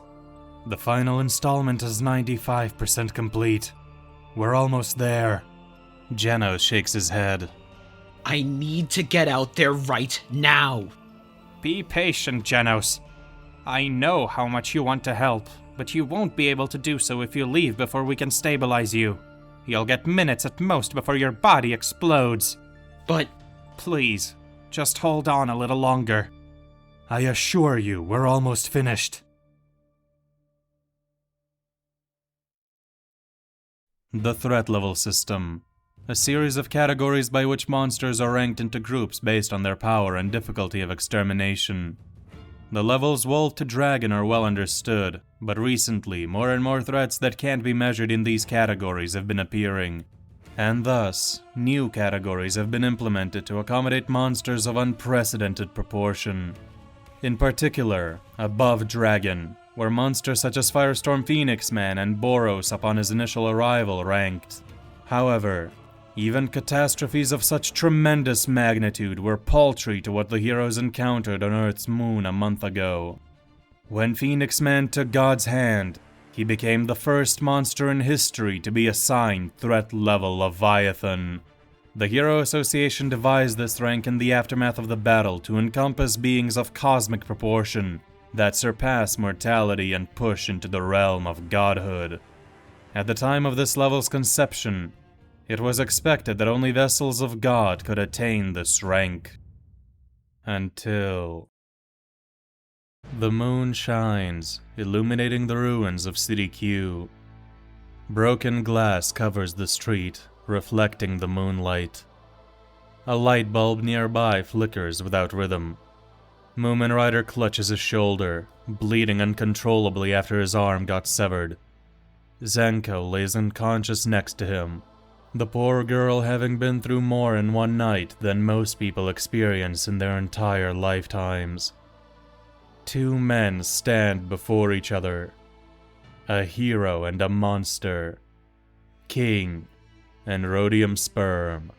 The final installment is 95% complete. We're almost there. Genos shakes his head. I need to get out there right now. Be patient, Genos. I know how much you want to help, but you won't be able to do so if you leave before we can stabilize you. You'll get minutes at most before your body explodes. But... Please, just hold on a little longer. I assure you, we're almost finished. The threat level system. A series of categories by which monsters are ranked into groups based on their power and difficulty of extermination. The levels Wolf to Dragon are well understood, but recently more and more threats that can't be measured in these categories have been appearing. And thus, new categories have been implemented to accommodate monsters of unprecedented proportion. In particular, Above Dragon, where monsters such as Firestorm Phoenix Man and Boros upon his initial arrival ranked. However, even catastrophes of such tremendous magnitude were paltry to what the heroes encountered on Earth's moon a month ago. When Phoenix Man took God's hand, he became the first monster in history to be assigned threat level Leviathan. The Hero Association devised this rank in the aftermath of the battle to encompass beings of cosmic proportion that surpass mortality and push into the realm of godhood. At the time of this level's conception, it was expected that only vessels of God could attain this rank. Until... The moon shines, illuminating the ruins of City Q. Broken glass covers the street, reflecting the moonlight. A light bulb nearby flickers without rhythm. Moomin Rider clutches his shoulder, bleeding uncontrollably after his arm got severed. Zenko lays unconscious next to him, The poor girl having been through more in one night than most people experience in their entire lifetimes. Two men stand before each other. A hero and a monster. King and Rhodium Sperm.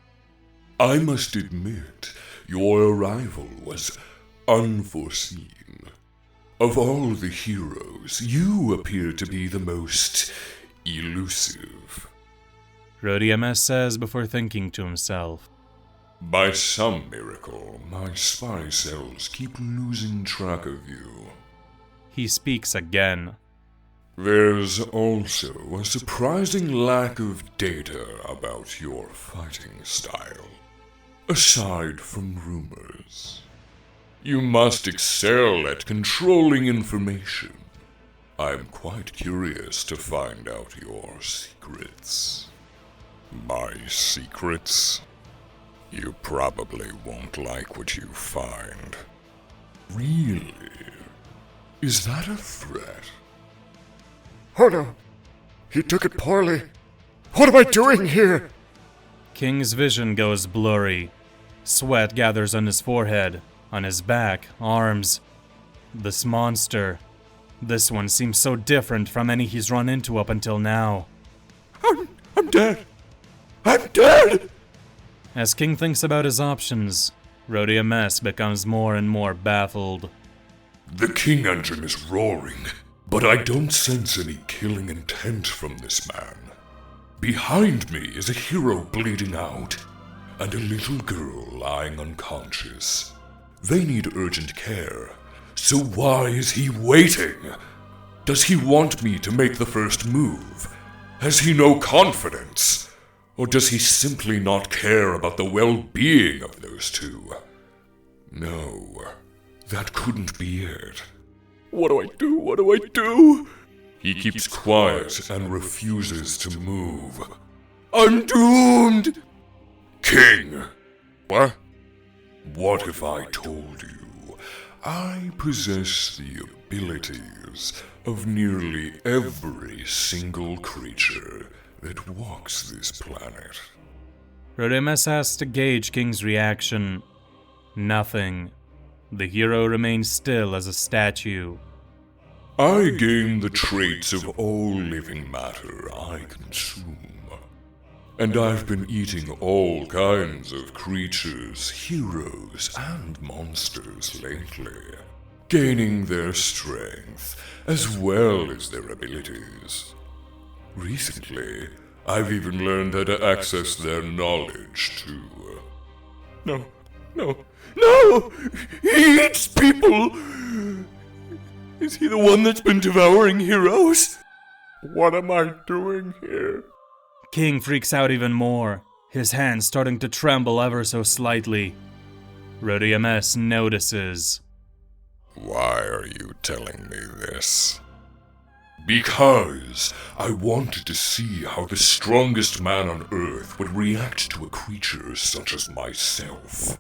I must admit, your arrival was unforeseen. Of all the heroes, you appear to be the most elusive. Rhodium S says before thinking to himself. By some miracle, my spy cells keep losing track of you. He speaks again. There's also a surprising lack of data about your fighting style, aside from rumors. You must excel at controlling information. I'm quite curious to find out your secrets. My secrets? You probably won't like what you find. Really? Is that a threat? Oh no! He took it poorly! What am I doing here? King's vision goes blurry. Sweat gathers on his forehead, on his back, arms. This monster. This one seems so different from any he's run into up until now. I'm dead! I'm dead! As King thinks about his options, Rhodium S becomes more and more baffled. The King engine is roaring, but I don't sense any killing intent from this man. Behind me is a hero bleeding out, and a little girl lying unconscious. They need urgent care, so why is he waiting? Does he want me to make the first move? Has he no confidence? Or does he simply not care about the well-being of those two? No, that couldn't be it. What do I do? What do I do? He keeps quiet and refuses to move. I'm doomed! King! What? What if I told you I possess the abilities of nearly every single creature that walks this planet? Rhodium S has to gauge King's reaction. Nothing. The hero remains still as a statue. I gain the traits of all living matter I consume. And I've been eating all kinds of creatures, heroes, and monsters lately, gaining their strength as well as their abilities. Recently, I've even learned how to access their knowledge too. No! He eats people! Is he the one that's been devouring heroes? What am I doing here? King freaks out even more, his hands starting to tremble ever so slightly. Rhodium S notices. Why are you telling me this? Because I wanted to see how the strongest man on Earth would react to a creature such as myself.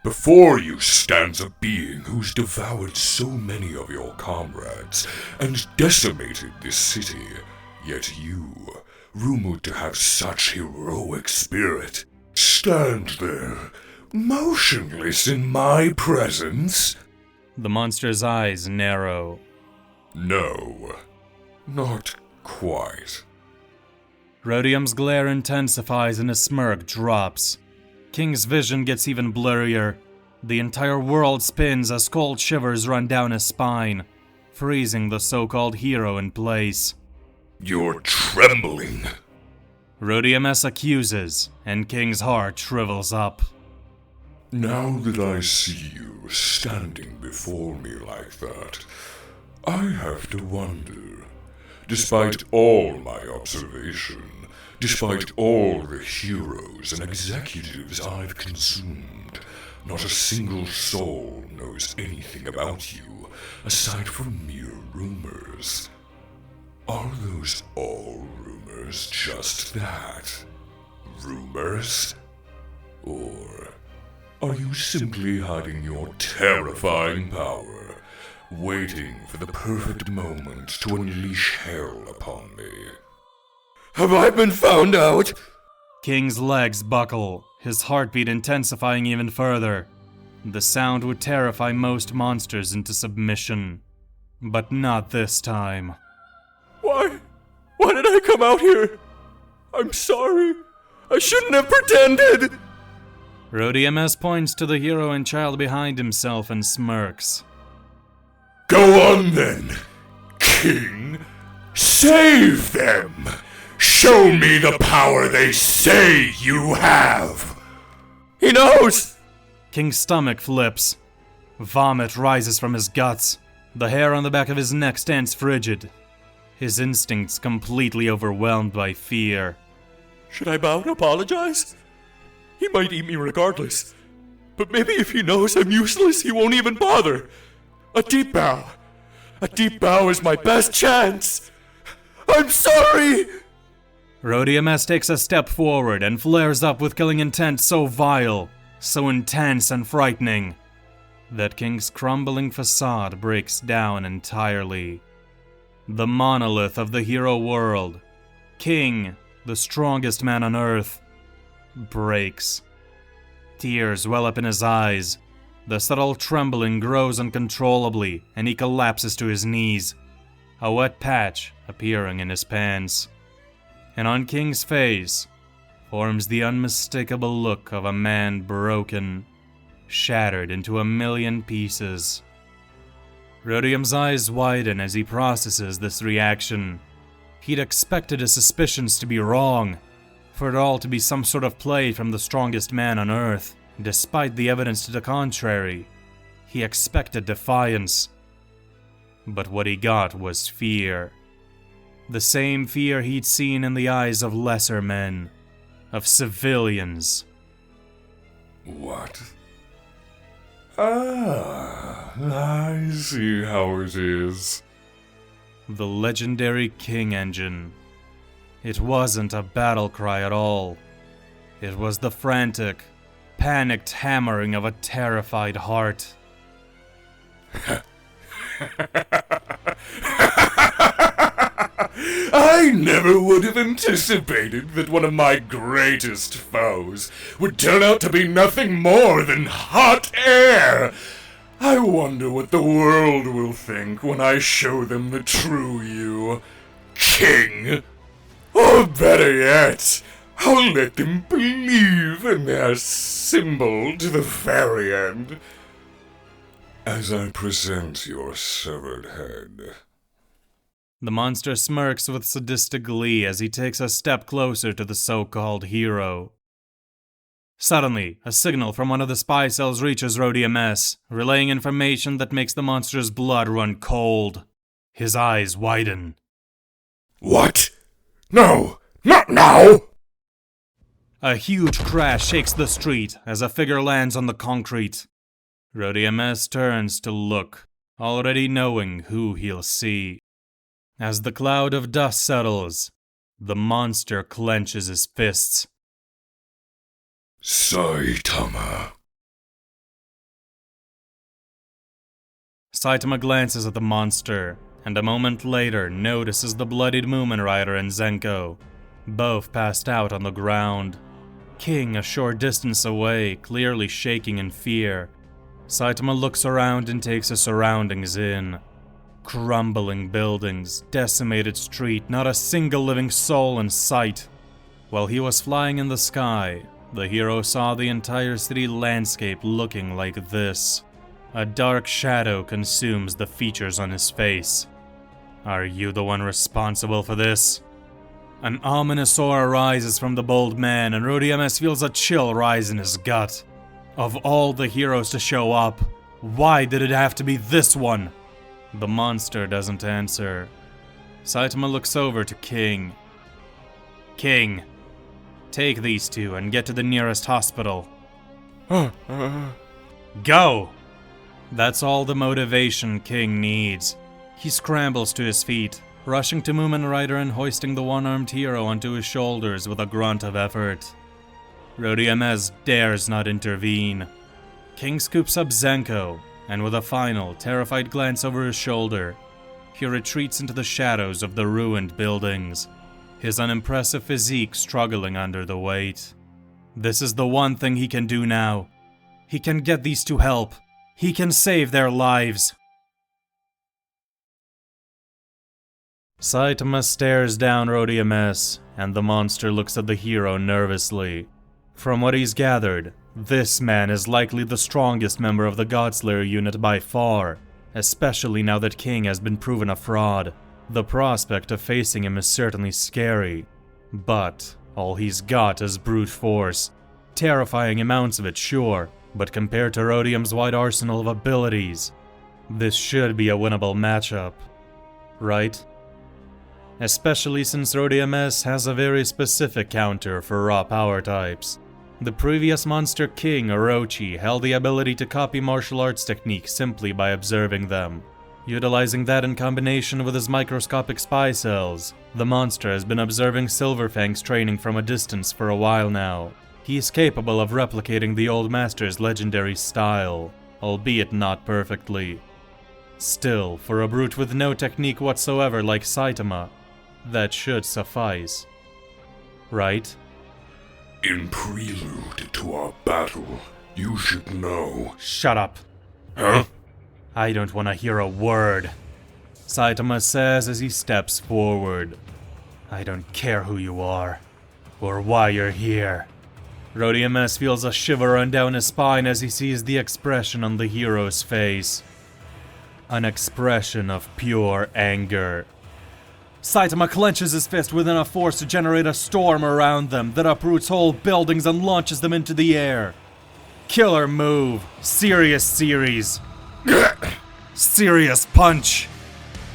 Before you stands a being who's devoured so many of your comrades and decimated this city, yet you, rumored to have such heroic spirit, stand there, motionless in my presence? The monster's eyes narrow. No, not quite. Rhodium's glare intensifies and his smirk drops. King's vision gets even blurrier. The entire world spins as cold shivers run down his spine, freezing the so-called hero in place. You're trembling. Rhodium S accuses, and King's heart shrivels up. Now that I see you standing before me like that, I have to wonder, despite all my observation, despite all the heroes and executives I've consumed, not a single soul knows anything about you, aside from mere rumors. Are those all rumors just that? Rumors? Or are you simply hiding your terrifying power, waiting for the perfect moment to unleash hell upon me? Have I been found out? King's legs buckle, his heartbeat intensifying even further. The sound would terrify most monsters into submission. But not this time. Why did I come out here? I'm sorry. I shouldn't have pretended! Rhodium S points to the hero and child behind himself and smirks. Go on then, King. Save them! Show me the power they say you have! He knows! King's stomach flips. Vomit rises from his guts. The hair on the back of his neck stands frigid. His instincts completely overwhelmed by fear. Should I bow and apologize? He might eat me regardless. But maybe if he knows I'm useless, he won't even bother. A deep bow. A deep bow is my best chance. I'm sorry! Rhodium S takes a step forward and flares up with killing intent so vile, so intense and frightening, that King's crumbling facade breaks down entirely. The monolith of the hero world, King, the strongest man on Earth, breaks. Tears well up in his eyes. The subtle trembling grows uncontrollably, and he collapses to his knees, a wet patch appearing in his pants. And on King's face forms the unmistakable look of a man broken, shattered into a million pieces. Rhodium's eyes widen as he processes this reaction. He'd expected his suspicions to be wrong, for it all to be some sort of play from the strongest man on Earth. Despite the evidence to the contrary, he expected defiance. But what he got was fear. The same fear he'd seen in the eyes of lesser men, of civilians. What? Ah, I see how it is. The legendary King engine. It wasn't a battle cry at all. It was the frantic, panicked hammering of a terrified heart. I never would have anticipated that one of my greatest foes would turn out to be nothing more than hot air. I wonder what the world will think when I show them the true you, King. Or better yet, I'll let them believe in their symbol to the very end. As I present your severed head. The monster smirks with sadistic glee as he takes a step closer to the so-called hero. Suddenly, a signal from one of the spy cells reaches Rhodium S, relaying information that makes the monster's blood run cold. His eyes widen. What? No! Not now! A huge crash shakes the street as a figure lands on the concrete. Rhodium S turns to look, already knowing who he'll see. As the cloud of dust settles, the monster clenches his fists. Saitama. Saitama glances at the monster, and a moment later notices the bloodied Moomin Rider and Zenko, both passed out on the ground. King a short distance away, clearly shaking in fear. Saitama looks around and takes his surroundings in. Crumbling buildings, decimated street, not a single living soul in sight. While he was flying in the sky, the hero saw the entire city landscape looking like this. A dark shadow consumes the features on his face. Are you the one responsible for this? An ominous aura rises from the bold man, and Rhodium S feels a chill rise in his gut. Of all the heroes to show up, why did it have to be this one? The monster doesn't answer. Saitama looks over to King. King, take these two and get to the nearest hospital. Go! That's all the motivation King needs. He scrambles to his feet, rushing to Moomin Rider and hoisting the one-armed hero onto his shoulders with a grunt of effort. Rhodium S dares not intervene. King scoops up Zenko, and with a final, terrified glance over his shoulder, he retreats into the shadows of the ruined buildings. his unimpressive physique struggling under the weight. This is the one thing he can do now. He can get these two help. He can save their lives. Saitama stares down Rhodium S, and the monster looks at the hero nervously. From what he's gathered, this man is likely the strongest member of the Godslayer unit by far, especially now that King has been proven a fraud. The prospect of facing him is certainly scary, but all he's got is brute force. Terrifying amounts of it, sure, but compared to Rhodium's wide arsenal of abilities, this should be a winnable matchup, right? Especially since Rhodium S has a very specific counter for raw power types. The previous monster king, Orochi, held the ability to copy martial arts techniques simply by observing them. Utilizing that in combination with his microscopic spy cells, the monster has been observing Silverfang's training from a distance for a while now. He is capable of replicating the old master's legendary style, albeit not perfectly. Still, for a brute with no technique whatsoever like Saitama, that should suffice. Right? In prelude to our battle, you should know. Shut up. Huh? I don't want to hear a word. Saitama says as he steps forward. I don't care who you are, or why you're here. Rhodium S feels a shiver run down his spine as he sees the expression on the hero's face. An expression of pure anger. Saitama clenches his fist with enough force to generate a storm around them that uproots whole buildings and launches them into the air. Killer move. Serious series. Serious punch.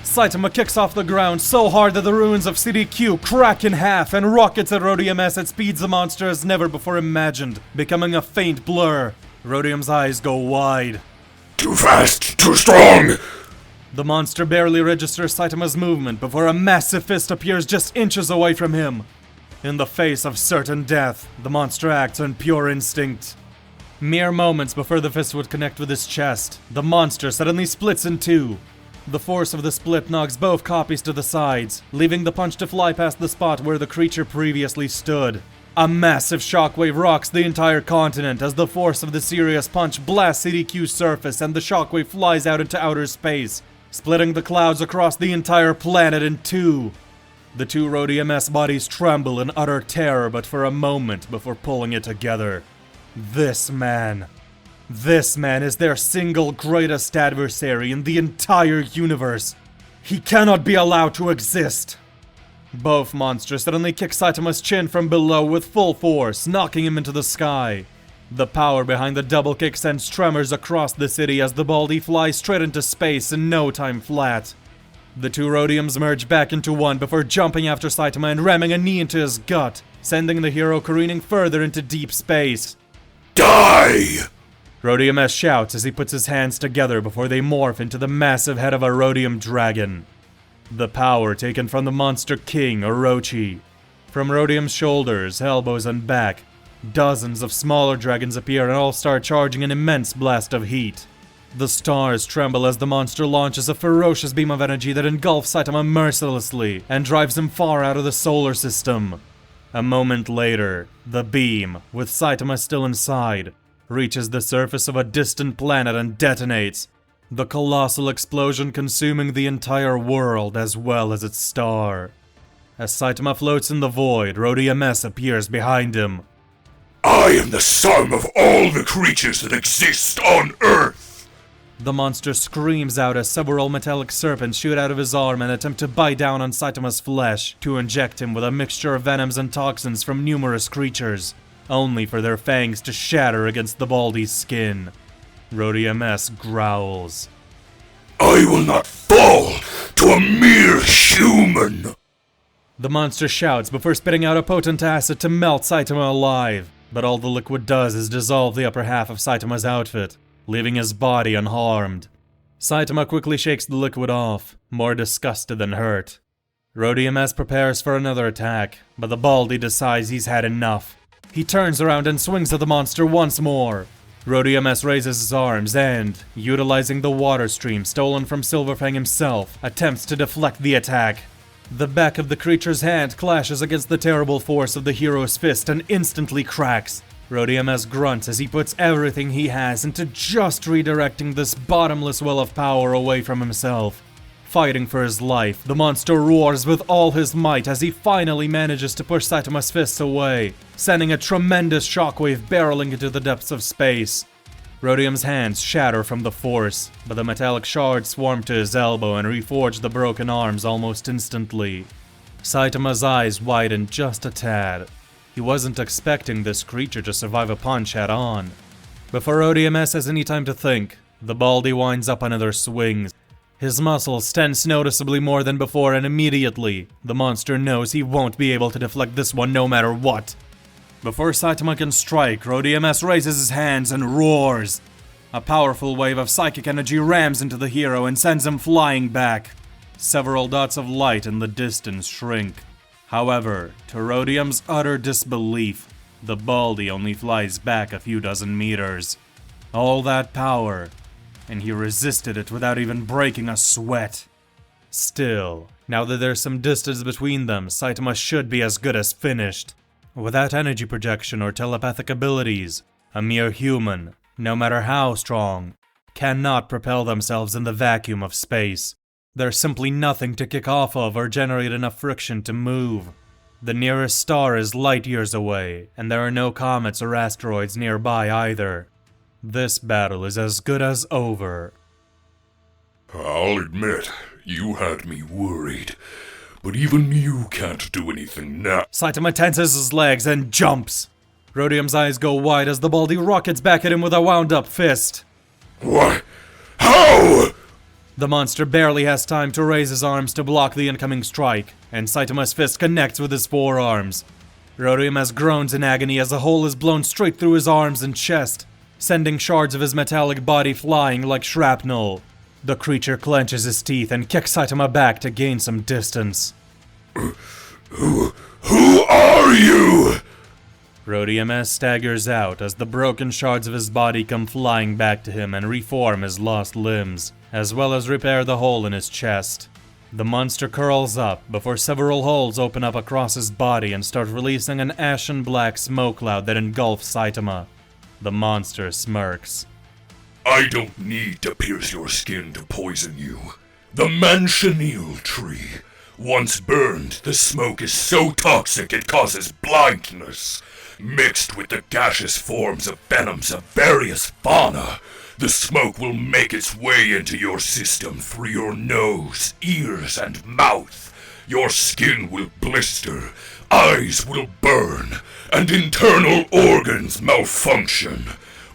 Saitama kicks off the ground so hard that the ruins of City Q crack in half and rockets at Rhodium S at speeds the monster as never before imagined, becoming a faint blur. Rhodium's eyes go wide. Too fast, too strong! The monster barely registers Saitama's movement before a massive fist appears just inches away from him. In the face of certain death, the monster acts on pure instinct. Mere moments before the fist would connect with his chest, the monster suddenly splits in two. The force of the split knocks both copies to the sides, leaving the punch to fly past the spot where the creature previously stood. A massive shockwave rocks the entire continent as the force of the serious punch blasts CDQ's surface and the shockwave flies out into outer space, splitting the clouds across the entire planet in two. The two Rhodium S bodies tremble in utter terror but for a moment before pulling it together. This man is their single greatest adversary in the entire universe. He cannot be allowed to exist. Both monsters suddenly kick Saitama's chin from below with full force, knocking him into the sky. The power behind the double kick sends tremors across the city as the baldy flies straight into space in no time flat. The two Rhodiums merge back into one before jumping after Saitama and ramming a knee into his gut, sending the hero careening further into deep space. Die! Rhodium S shouts as he puts his hands together before they morph into the massive head of a Rhodium dragon. The power taken from the monster king, Orochi. From Rhodium's shoulders, elbows, and back, dozens of smaller dragons appear and all start charging an immense blast of heat. The stars tremble as the monster launches a ferocious beam of energy that engulfs Saitama mercilessly and drives him far out of the solar system. A moment later, the beam, with Saitama still inside, reaches the surface of a distant planet and detonates, the colossal explosion consuming the entire world as well as its star. As Saitama floats in the void, Rhodium S appears behind him. I am the sum of all the creatures that exist on Earth! The monster screams out as several metallic serpents shoot out of his arm and attempt to bite down on Saitama's flesh to inject him with a mixture of venoms and toxins from numerous creatures, only for their fangs to shatter against the baldy's skin. Rhodium S growls. I will not fall to a mere human! The monster shouts before spitting out a potent acid to melt Saitama alive, but all the liquid does is dissolve the upper half of Saitama's outfit, leaving his body unharmed. Saitama quickly shakes the liquid off, more disgusted than hurt. Rhodium S prepares for another attack, but the baldy decides he's had enough. He turns around and swings at the monster once more. Rhodium S raises his arms and, utilizing the water stream stolen from Silverfang himself, attempts to deflect the attack. The back of the creature's hand clashes against the terrible force of the hero's fist and instantly cracks. Rhodium S grunts as he puts everything he has into just redirecting this bottomless well of power away from himself. Fighting for his life, the monster roars with all his might as he finally manages to push Saitama's fists away, sending a tremendous shockwave barreling into the depths of space. Rhodium's hands shatter from the force, but the metallic shards swarm to his elbow and reforge the broken arms almost instantly. Saitama's eyes widen just a tad. He wasn't expecting this creature to survive a punch head-on. Before Rhodium S has any time to think, the Baldy winds up another swing. His muscles tense noticeably more than before, and immediately, the monster knows he won't be able to deflect this one no matter what. Before Saitama can strike, Rhodium S raises his hands and roars. A powerful wave of psychic energy rams into the hero and sends him flying back. Several dots of light in the distance shrink. However, to Rhodium's utter disbelief, the Baldy only flies back a few dozen meters. All that power, and he resisted it without even breaking a sweat. Still, now that there's some distance between them, Saitama should be as good as finished. Without energy projection or telepathic abilities, a mere human, no matter how strong, cannot propel themselves in the vacuum of space. There's simply nothing to kick off of or generate enough friction to move. The nearest star is light years away, and there are no comets or asteroids nearby either. This battle is as good as over. I'll admit, you had me worried, but even you can't do anything now. Saitama tenses his legs and jumps. Rhodium's eyes go wide as the Baldy rockets back at him with a wound-up fist. What? How? The monster barely has time to raise his arms to block the incoming strike, and Saitama's fist connects with his forearms. Rhodium S groans in agony as a hole is blown straight through his arms and chest, sending shards of his metallic body flying like shrapnel. The creature clenches his teeth and kicks Saitama back to gain some distance. Who are you? Rhodium S staggers out as the broken shards of his body come flying back to him and reform his lost limbs, as well as repair the hole in his chest. The monster curls up before several holes open up across his body and start releasing an ashen black smoke cloud that engulfs Saitama. The monster smirks. I don't need to pierce your skin to poison you. The manchineel tree. Once burned, the smoke is so toxic it causes blindness. Mixed with the gaseous forms of venoms of various fauna, the smoke will make its way into your system through your nose, ears, and mouth. Your skin will blister, eyes will burn, and internal organs malfunction.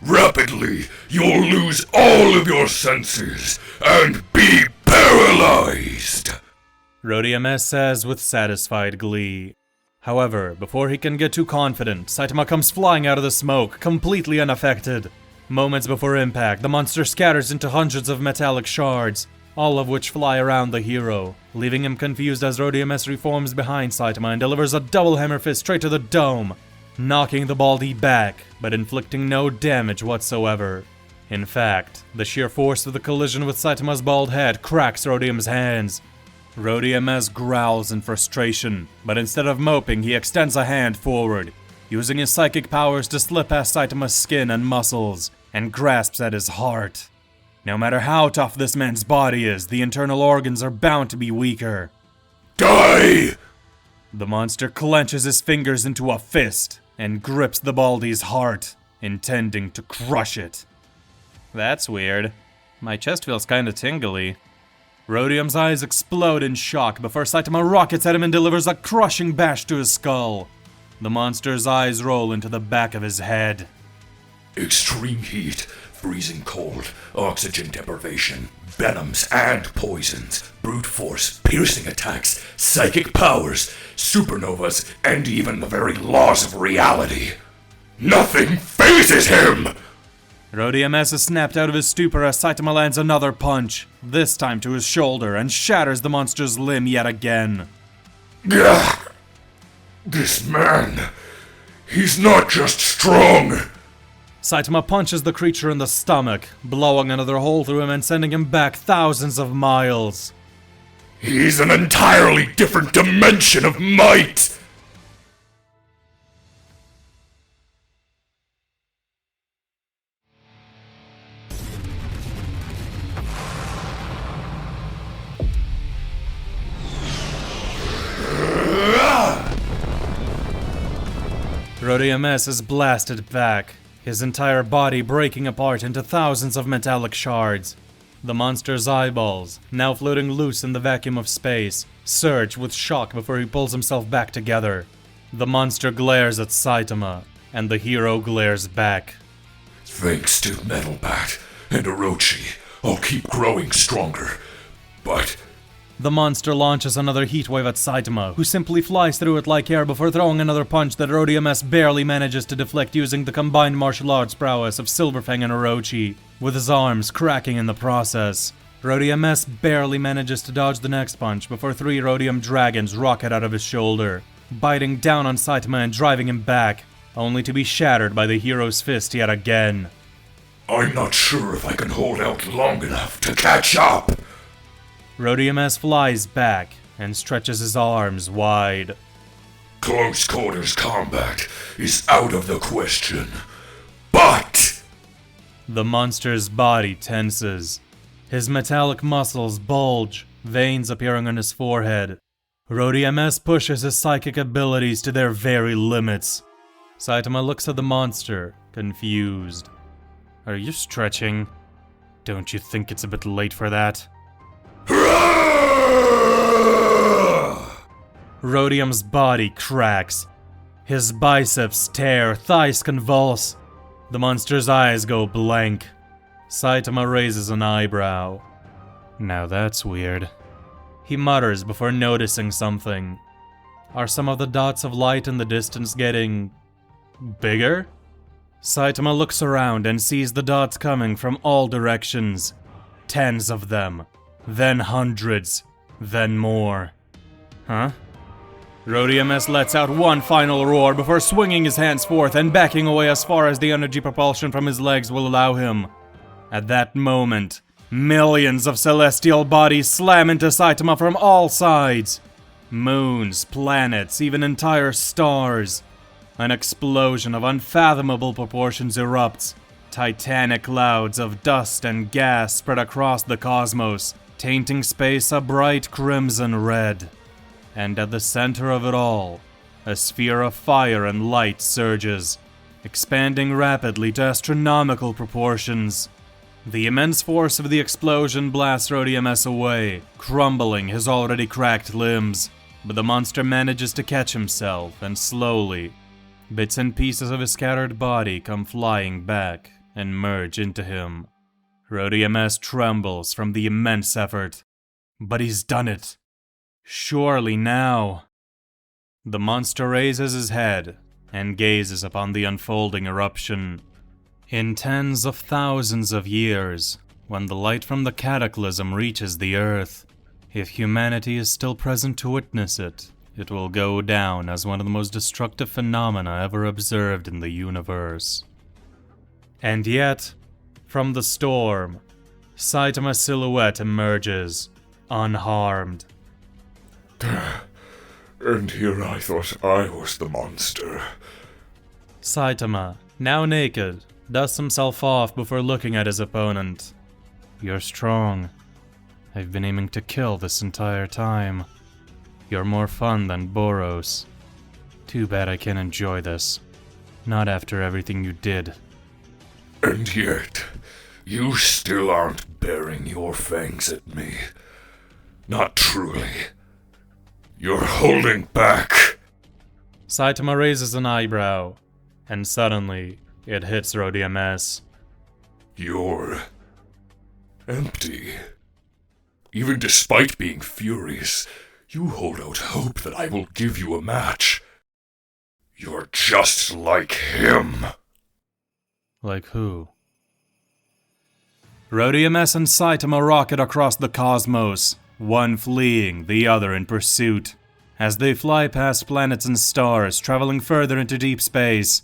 Rapidly, you'll lose all of your senses and be paralyzed. Rhodium S says with satisfied glee. However, before he can get too confident, Saitama comes flying out of the smoke, completely unaffected. Moments before impact, the monster scatters into hundreds of metallic shards, all of which fly around the hero, leaving him confused as Rhodium S reforms behind Saitama and delivers a double hammer fist straight to the dome, knocking the Baldy back, but inflicting no damage whatsoever. In fact, the sheer force of the collision with Saitama's bald head cracks Rhodium's hands. Rhodium S growls in frustration, but instead of moping, he extends a hand forward, using his psychic powers to slip past Saitama's skin and muscles, and grasps at his heart. No matter how tough this man's body is, the internal organs are bound to be weaker. Die! The monster clenches his fingers into a fist and grips the Baldy's heart, intending to crush it. That's weird. My chest feels kinda tingly. Rhodium's eyes explode in shock before Saitama rockets at him and delivers a crushing bash to his skull. The monster's eyes roll into the back of his head. Extreme heat, freezing cold, oxygen deprivation, venoms and poisons, brute force, piercing attacks, psychic powers, supernovas, and even the very laws of reality. Nothing phases him! Rhodium S is snapped out of his stupor as Saitama lands another punch, this time to his shoulder, and shatters the monster's limb yet again. Gah! This man, he's not just strong. Saitama punches the creature in the stomach, blowing another hole through him and sending him back thousands of miles. He's an entirely different dimension of might! Rhodium S is blasted back, his entire body breaking apart into thousands of metallic shards. The monster's eyeballs, now floating loose in the vacuum of space, surge with shock before he pulls himself back together. The monster glares at Saitama, and the hero glares back. Thanks to Metal Bat and Orochi, I'll keep growing stronger. But The monster launches another heatwave at Saitama, who simply flies through it like air before throwing another punch that Rhodium S barely manages to deflect using the combined martial arts prowess of Silverfang and Orochi, with his arms cracking in the process. Rhodium S barely manages to dodge the next punch before 3 Rhodium dragons rocket out of his shoulder, biting down on Saitama and driving him back, only to be shattered by the hero's fist yet again. I'm not sure if I can hold out long enough to catch up! Rhodium S flies back and stretches his arms wide. Close quarters combat is out of the question. But The monster's body tenses. His metallic muscles bulge, veins appearing on his forehead. Rhodium S pushes his psychic abilities to their very limits. Saitama looks at the monster, confused. Are you stretching? Don't you think it's a bit late for that? Rhodium's body cracks. His biceps tear, thighs convulse. The monster's eyes go blank. Saitama raises an eyebrow. Now that's weird. He mutters before noticing something. Are some of the dots of light in the distance getting bigger? Saitama looks around and sees the dots coming from all directions. Tens of them. Then hundreds. Then more. Huh? Rhodium S lets out one final roar before swinging his hands forth and backing away as far as the energy propulsion from his legs will allow him. At that moment, millions of celestial bodies slam into Saitama from all sides. Moons, planets, even entire stars. An explosion of unfathomable proportions erupts. Titanic clouds of dust and gas spread across the cosmos, tainting space a bright crimson red. And at the center of it all, a sphere of fire and light surges, expanding rapidly to astronomical proportions. The immense force of the explosion blasts Rhodium S away, crumbling his already cracked limbs, but the monster manages to catch himself, and slowly, bits and pieces of his scattered body come flying back and merge into him. Rhodium S trembles from the immense effort, but he's done it. Surely now. The monster raises his head and gazes upon the unfolding eruption. In tens of thousands of years, when the light from the cataclysm reaches the earth, if humanity is still present to witness it, it will go down as one of the most destructive phenomena ever observed in the universe. And yet, from the storm, Saitama's silhouette emerges, unharmed. And here I thought I was the monster. Saitama, now naked, dusts himself off before looking at his opponent. You're strong. I've been aiming to kill this entire time. You're more fun than Boros. Too bad I can't enjoy this. Not after everything you did. And yet, you still aren't baring your fangs at me. Not truly. You're holding back. Saitama raises an eyebrow, and suddenly, it hits Rhodium S. You're empty. Even despite being furious, you hold out hope that I will give you a match. You're just like him. Like who? Rhodium S and Saitama rocket across the cosmos, one fleeing, the other in pursuit. As they fly past planets and stars, traveling further into deep space,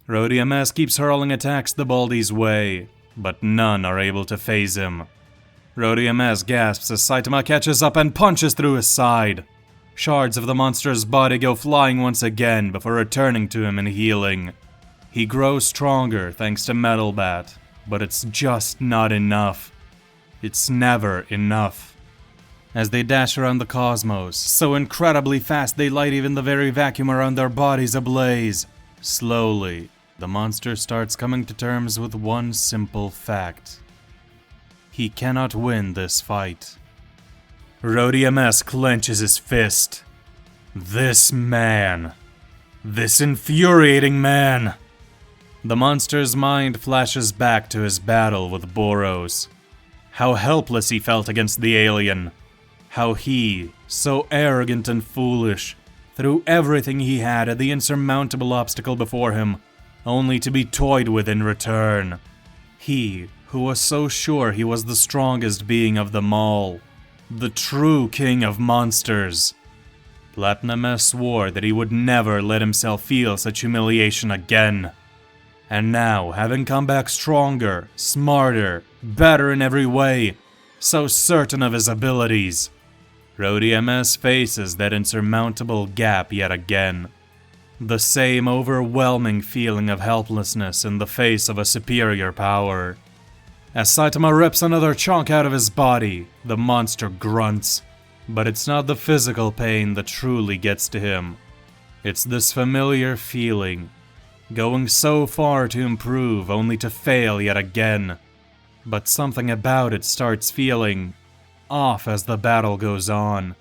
Rhodium S keeps hurling attacks the Baldy's way, but none are able to phase him. Rhodium S gasps as Saitama catches up and punches through his side. Shards of the monster's body go flying once again before returning to him and healing. He grows stronger thanks to Metal Bat, but it's just not enough. It's never enough. As they dash around the cosmos, so incredibly fast they light even the very vacuum around their bodies ablaze. Slowly, the monster starts coming to terms with one simple fact. He cannot win this fight. Rhodium S clenches his fist. This man. This infuriating man. The monster's mind flashes back to his battle with Boros. How helpless he felt against the alien. How he, so arrogant and foolish, threw everything he had at the insurmountable obstacle before him, only to be toyed with in return. He, who was so sure he was the strongest being of them all, the true king of monsters. Platinum S swore that he would never let himself feel such humiliation again. And now, having come back stronger, smarter, better in every way, so certain of his abilities, Rhodium S faces that insurmountable gap yet again. The same overwhelming feeling of helplessness in the face of a superior power. As Saitama rips another chunk out of his body, the monster grunts. But it's not the physical pain that truly gets to him. It's this familiar feeling, going so far to improve only to fail yet again. But something about it starts feeling off as the battle goes on.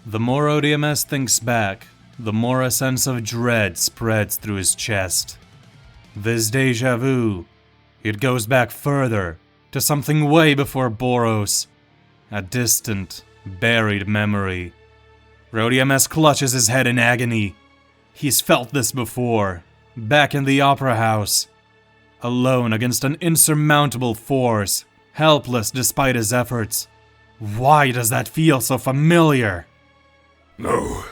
The more Rhodium S thinks back, the more a sense of dread spreads through his chest. This deja vu, it goes back further, to something way before Boros. A distant, buried memory. Rhodium S clutches his head in agony. He's felt this before, back in the opera house. Alone against an insurmountable force, helpless despite his efforts. Why does that feel so familiar? No.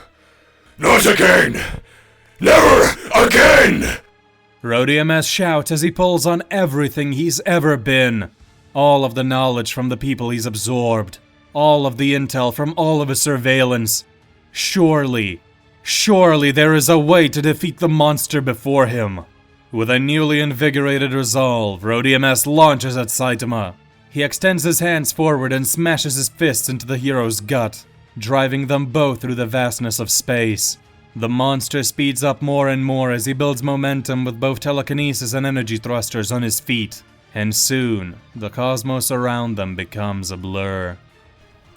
Not again! Never again! Rhodium S shouts as he pulls on everything he's ever been. All of the knowledge from the people he's absorbed. All of the intel from all of his surveillance. Surely there is a way to defeat the monster before him. With a newly invigorated resolve, Rhodium S launches at Saitama. He extends his hands forward and smashes his fists into the hero's gut, driving them both through the vastness of space. The monster speeds up more and more as he builds momentum with both telekinesis and energy thrusters on his feet, and soon, the cosmos around them becomes a blur.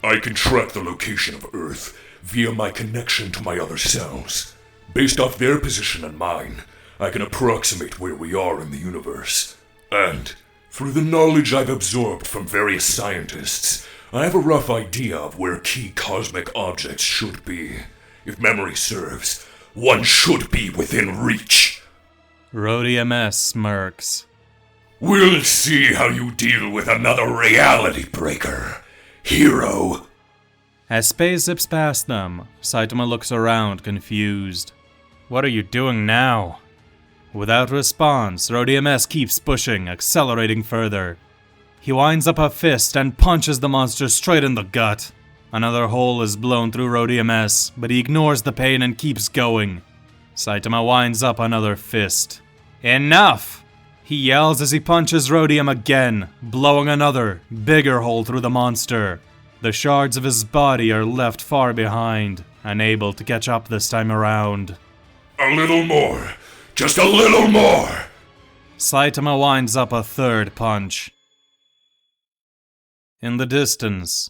I can track the location of Earth via my connection to my other selves. Based off their position and mine, I can approximate where we are in the universe. And, through the knowledge I've absorbed from various scientists, I have a rough idea of where key cosmic objects should be. If memory serves, one should be within reach. Rhodium S smirks. We'll see how you deal with another reality breaker, hero. As space zips past them, Saitama looks around, confused. What are you doing now? Without response, Rhodium S keeps pushing, accelerating further. He winds up a fist and punches the monster straight in the gut. Another hole is blown through Rhodium S, but he ignores the pain and keeps going. Saitama winds up another fist. Enough! He yells as he punches Rhodium again, blowing another, bigger hole through the monster. The shards of his body are left far behind, unable to catch up this time around. A little more. Just a little more! Saitama winds up a third punch. In the distance,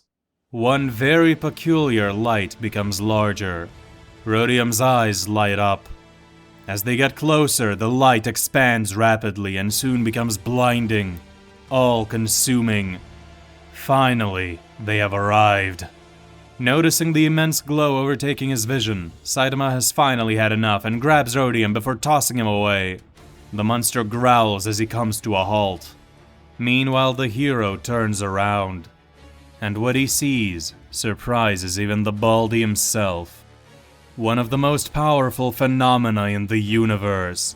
one very peculiar light becomes larger. Rhodium's eyes light up. As they get closer, the light expands rapidly and soon becomes blinding, all-consuming. Finally, they have arrived. Noticing the immense glow overtaking his vision, Saitama has finally had enough and grabs Rhodium before tossing him away. The monster growls as he comes to a halt. Meanwhile, the hero turns around. And what he sees surprises even the Baldy himself. One of the most powerful phenomena in the universe.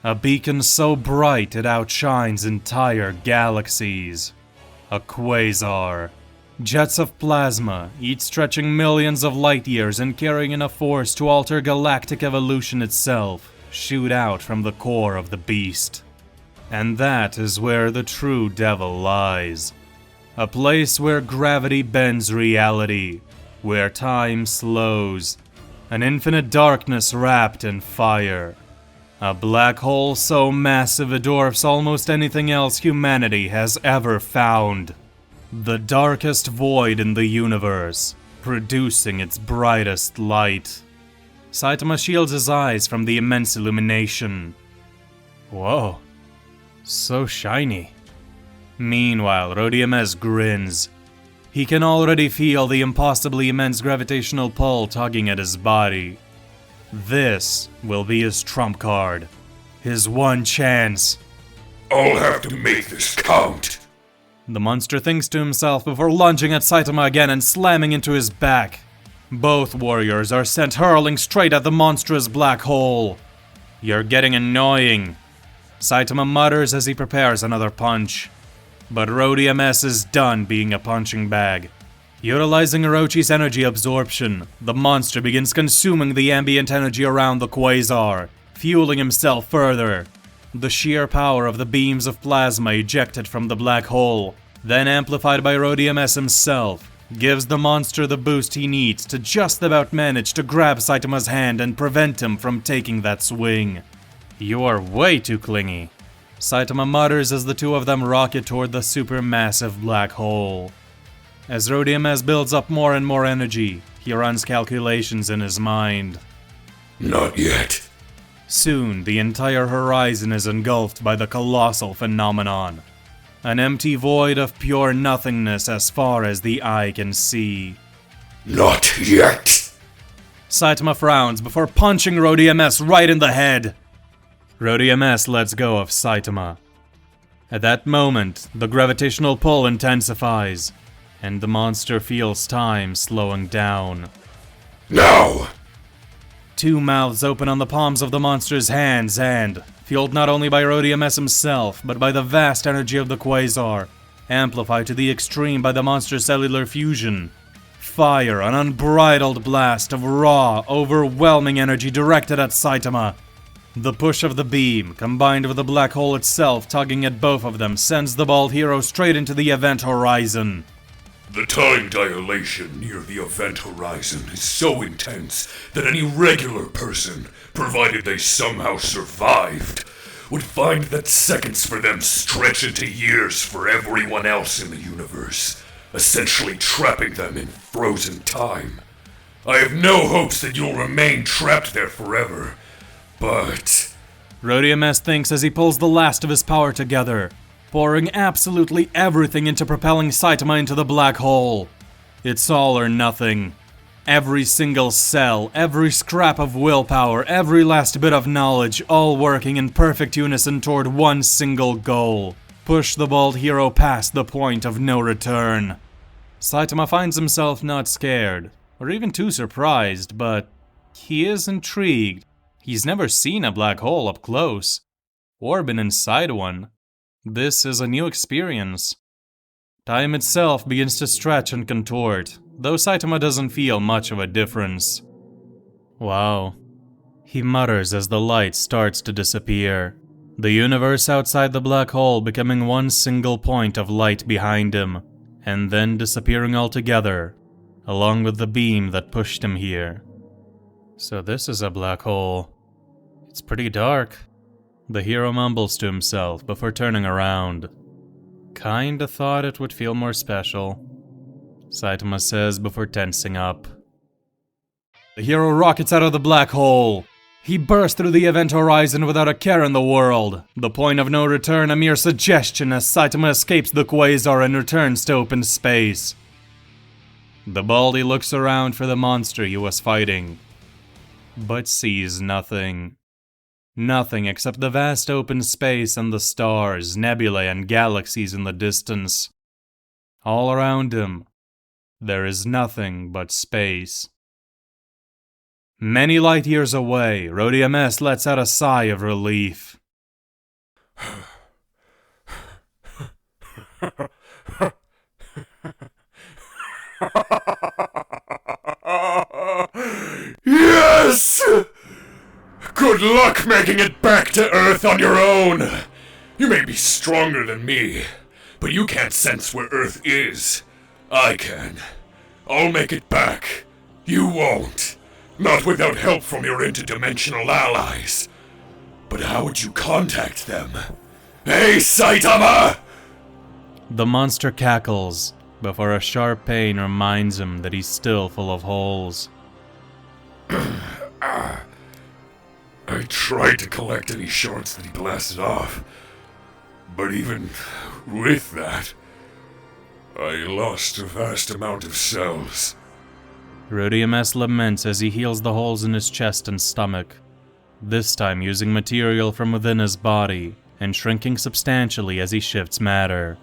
A beacon so bright it outshines entire galaxies. A quasar. Jets of plasma, each stretching millions of light years and carrying enough force to alter galactic evolution itself, shoot out from the core of the beast. And that is where the true devil lies. A place where gravity bends reality, where time slows, an infinite darkness wrapped in fire. A black hole so massive it dwarfs almost anything else humanity has ever found. The darkest void in the universe, producing its brightest light. Saitama shields his eyes from the immense illumination. Whoa, so shiny. Meanwhile, Rhodium S grins. He can already feel the impossibly immense gravitational pull tugging at his body. This will be his trump card. His one chance. I'll have to make this count. The monster thinks to himself before lunging at Saitama again and slamming into his back. Both warriors are sent hurling straight at the monstrous black hole. You're getting annoying. Saitama mutters as he prepares another punch. But Rhodium S is done being a punching bag. Utilizing Orochi's energy absorption, the monster begins consuming the ambient energy around the quasar, fueling himself further. The sheer power of the beams of plasma ejected from the black hole, then amplified by Rhodium S himself, gives the monster the boost he needs to just about manage to grab Saitama's hand and prevent him from taking that swing. You are way too clingy, Saitama mutters as the two of them rocket toward the supermassive black hole. As Rhodium S builds up more and more energy, he runs calculations in his mind. Not yet. Soon, the entire horizon is engulfed by the colossal phenomenon. An empty void of pure nothingness as far as the eye can see. Not yet. Saitama frowns before punching Rhodium S right in the head. Rhodium S lets go of Saitama. At that moment, the gravitational pull intensifies, and the monster feels time slowing down. Now! Two mouths open on the palms of the monster's hands and, fueled not only by Rhodium S himself, but by the vast energy of the quasar, amplified to the extreme by the monster's cellular fusion, fire an unbridled blast of raw, overwhelming energy directed at Saitama. The push of the beam, combined with the black hole itself tugging at both of them, sends the bald hero straight into the event horizon. The time dilation near the event horizon is so intense that any regular person, provided they somehow survived, would find that seconds for them stretch into years for everyone else in the universe, essentially trapping them in frozen time. I have no hopes that you'll remain trapped there forever, but... Rhodium S thinks as he pulls the last of his power together, pouring absolutely everything into propelling Saitama into the black hole. It's all or nothing. Every single cell, every scrap of willpower, every last bit of knowledge, all working in perfect unison toward one single goal. Push the bald hero past the point of no return. Saitama finds himself not scared, or even too surprised, but he is intrigued. He's never seen a black hole up close, or been inside one. This is a new experience. Time itself begins to stretch and contort, though Saitama doesn't feel much of a difference. Wow. He mutters as the light starts to disappear, the universe outside the black hole becoming one single point of light behind him, and then disappearing altogether, along with the beam that pushed him here. So this is a black hole. It's pretty dark. The hero mumbles to himself before turning around. Kinda thought it would feel more special, Saitama says before tensing up. The hero rockets out of the black hole. He bursts through the event horizon without a care in the world. The point of no return a mere suggestion as Saitama escapes the quasar and returns to open space. The baldy looks around for the monster he was fighting, but sees nothing. Nothing except the vast open space and the stars, nebulae, and galaxies in the distance. All around him, there is nothing but space. Many light years away, Rhodium S lets out a sigh of relief. Yes! Good luck making it back to Earth on your own. You may be stronger than me, but you can't sense where Earth is. I can. I'll make it back. You won't. Not without help from your interdimensional allies. But how would you contact them? Hey, Saitama! The monster cackles, before a sharp pain reminds him that he's still full of holes. I tried to collect any shards that he blasted off, but even with that, I lost a vast amount of cells. Rhodium S laments as he heals the holes in his chest and stomach, this time using material from within his body and shrinking substantially as he shifts matter.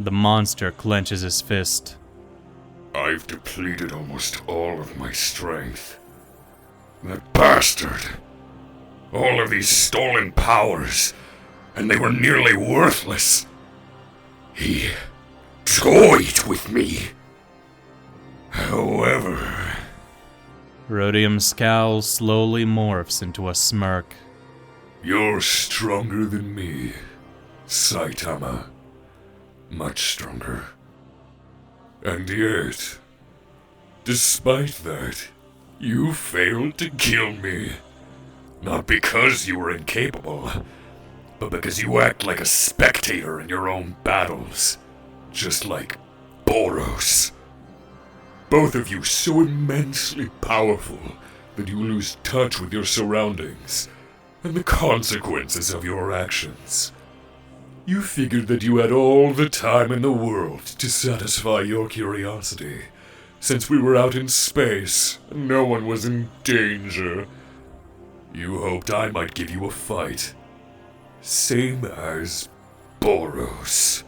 The monster clenches his fist. I've depleted almost all of my strength. That bastard! All of these stolen powers, and they were nearly worthless. He toyed with me. However... Rhodium's scowl slowly morphs into a smirk. You're stronger than me, Saitama. Much stronger. And yet, despite that, you failed to kill me. Not because you were incapable, but because you act like a spectator in your own battles. Just like Boros. Both of you so immensely powerful that you lose touch with your surroundings and the consequences of your actions. You figured that you had all the time in the world to satisfy your curiosity, since we were out in space and no one was in danger. You hoped I might give you a fight. Same as Boros.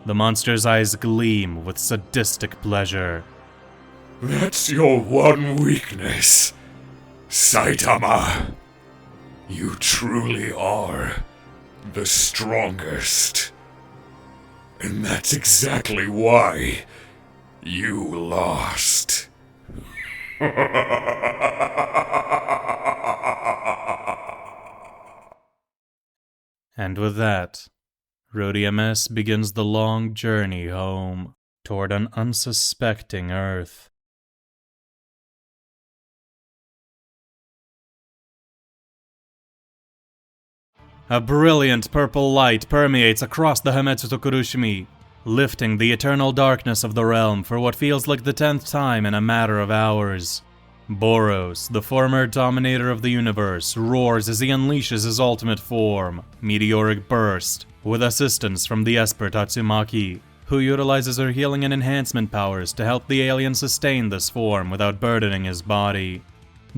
The monster's eyes gleam with sadistic pleasure. That's your one weakness, Saitama. You truly are the strongest. And that's exactly why you lost. And with that, Rhodium S begins the long journey home toward an unsuspecting Earth. A brilliant purple light permeates across the Hametsu to Kurushimi, lifting the eternal darkness of the realm for what feels like the 10th time in a matter of hours. Boros, the former dominator of the universe, roars as he unleashes his ultimate form, Meteoric Burst, with assistance from the Esper Tatsumaki, who utilizes her healing and enhancement powers to help the alien sustain this form without burdening his body.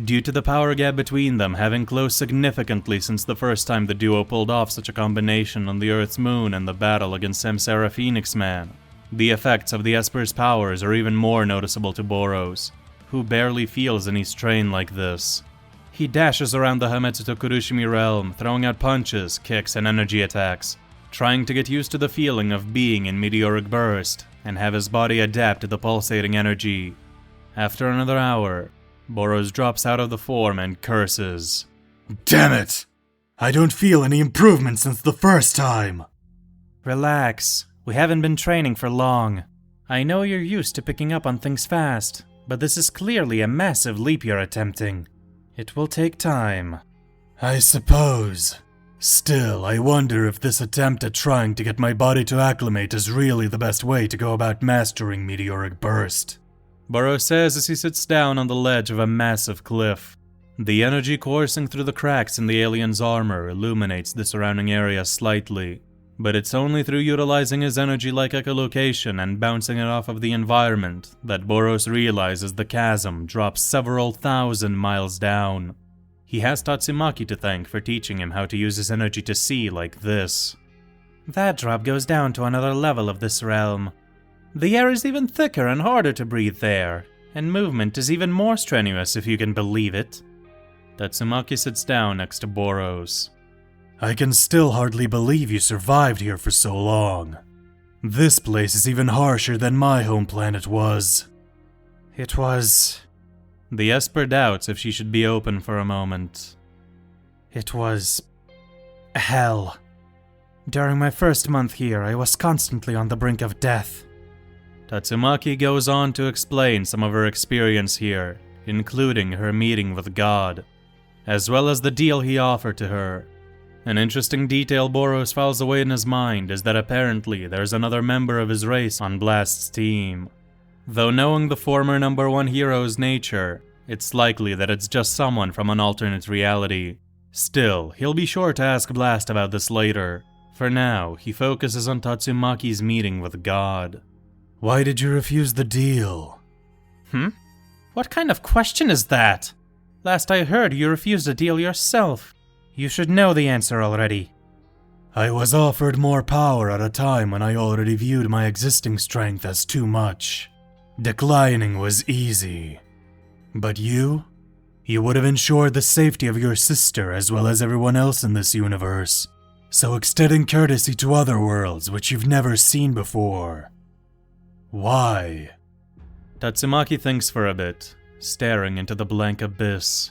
Due to the power gap between them having closed significantly since the first time the duo pulled off such a combination on the Earth's moon in the battle against Samsara Phoenix Man, the effects of the Esper's powers are even more noticeable to Boros, who barely feels any strain like this. He dashes around the Hametsu to Kurushimi realm, throwing out punches, kicks, and energy attacks, trying to get used to the feeling of being in Meteoric Burst, and have his body adapt to the pulsating energy. After another hour, Boros drops out of the form and curses. Damn it! I don't feel any improvement since the first time! Relax. We haven't been training for long. I know you're used to picking up on things fast, but this is clearly a massive leap you're attempting. It will take time. I suppose. Still, I wonder if this attempt at trying to get my body to acclimate is really the best way to go about mastering Meteoric Burst. Boros says as he sits down on the ledge of a massive cliff. The energy coursing through the cracks in the alien's armor illuminates the surrounding area slightly, but it's only through utilizing his energy like echolocation and bouncing it off of the environment that Boros realizes the chasm drops several thousand miles down. He has Tatsumaki to thank for teaching him how to use his energy to see like this. That drop goes down to another level of this realm. The air is even thicker and harder to breathe there, and movement is even more strenuous if you can believe it. Tatsumaki sits down next to Boros. I can still hardly believe you survived here for so long. This place is even harsher than my home planet was. It was... The Esper doubts if she should be open for a moment. It was... hell. During my first month here, I was constantly on the brink of death. Tatsumaki goes on to explain some of her experience here, including her meeting with God, as well as the deal he offered to her. An interesting detail Boros files away in his mind is that apparently there's another member of his race on Blast's team. Though knowing the former number one hero's nature, it's likely that it's just someone from an alternate reality. Still, he'll be sure to ask Blast about this later. For now, he focuses on Tatsumaki's meeting with God. Why did you refuse the deal? What kind of question is that? Last I heard, you refused a deal yourself. You should know the answer already. I was offered more power at a time when I already viewed my existing strength as too much. Declining was easy. But you would have ensured the safety of your sister as well as everyone else in this universe. So extending courtesy to other worlds which you've never seen before. Why? Tatsumaki thinks for a bit, staring into the blank abyss.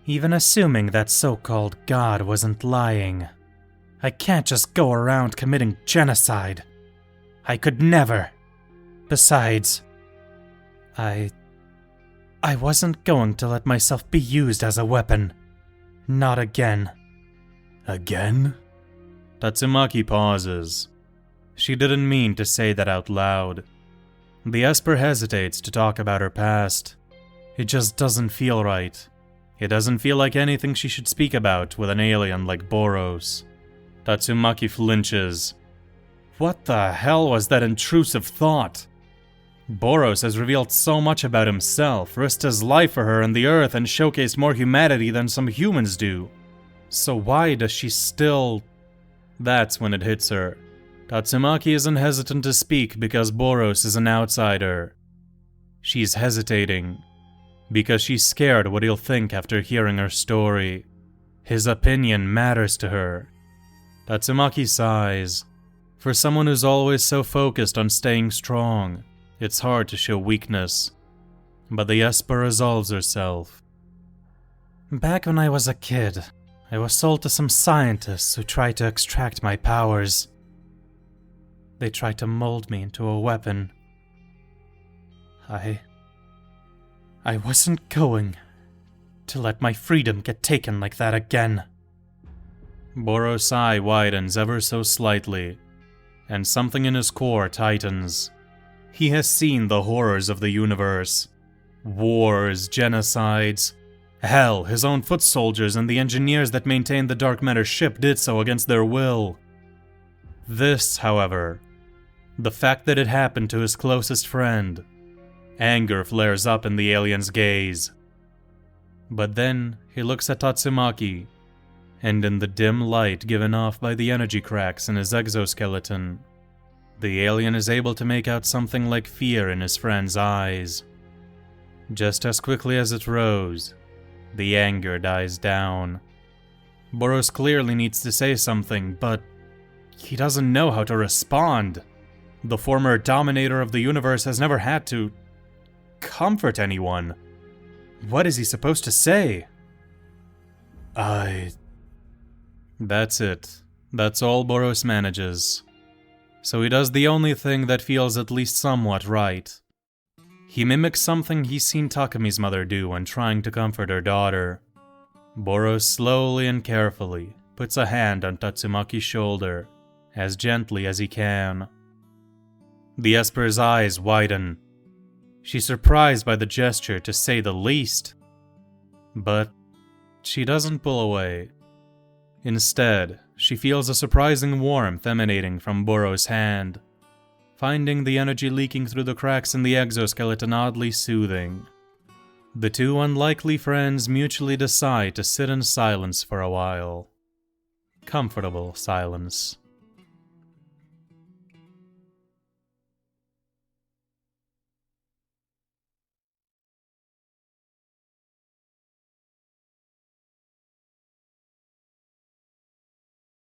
Even assuming that so-called God wasn't lying, I can't just go around committing genocide. I could never. Besides, I wasn't going to let myself be used as a weapon. Not again. Again? Tatsumaki pauses. She didn't mean to say that out loud. The Esper hesitates to talk about her past. It just doesn't feel right. It doesn't feel like anything she should speak about with an alien like Boros. Tatsumaki flinches. What the hell was that intrusive thought? Boros has revealed so much about himself, risked his life for her and the Earth, and showcased more humanity than some humans do. So why does she still... That's when it hits her. Tatsumaki isn't hesitant to speak because Boros is an outsider. She's hesitating because she's scared what he'll think after hearing her story. His opinion matters to her. Tatsumaki sighs. For someone who's always so focused on staying strong, it's hard to show weakness. But the Esper resolves herself. Back when I was a kid, I was sold to some scientists who tried to extract my powers. They tried to mold me into a weapon. I wasn't going to let my freedom get taken like that again. Boros' eye widens ever so slightly, and something in his core tightens. He has seen the horrors of the universe. Wars, genocides. Hell, his own foot soldiers and the engineers that maintained the Dark Matter ship did so against their will. This, however, the fact that it happened to his closest friend. Anger flares up in the alien's gaze. But then he looks at Tatsumaki, and in the dim light given off by the energy cracks in his exoskeleton, the alien is able to make out something like fear in his friend's eyes. Just as quickly as it rose, the anger dies down. Boros clearly needs to say something, but he doesn't know how to respond. The former dominator of the universe has never had to comfort anyone. What is he supposed to say? That's it. That's all Boros manages. So he does the only thing that feels at least somewhat right. He mimics something he's seen Takami's mother do when trying to comfort her daughter. Boros slowly and carefully puts a hand on Tatsumaki's shoulder, as gently as he can. The Esper's eyes widen. She's surprised by the gesture, to say the least. But she doesn't pull away. Instead, she feels a surprising warmth emanating from Boros' hand, finding the energy leaking through the cracks in the exoskeleton oddly soothing. The two unlikely friends mutually decide to sit in silence for a while. Comfortable silence.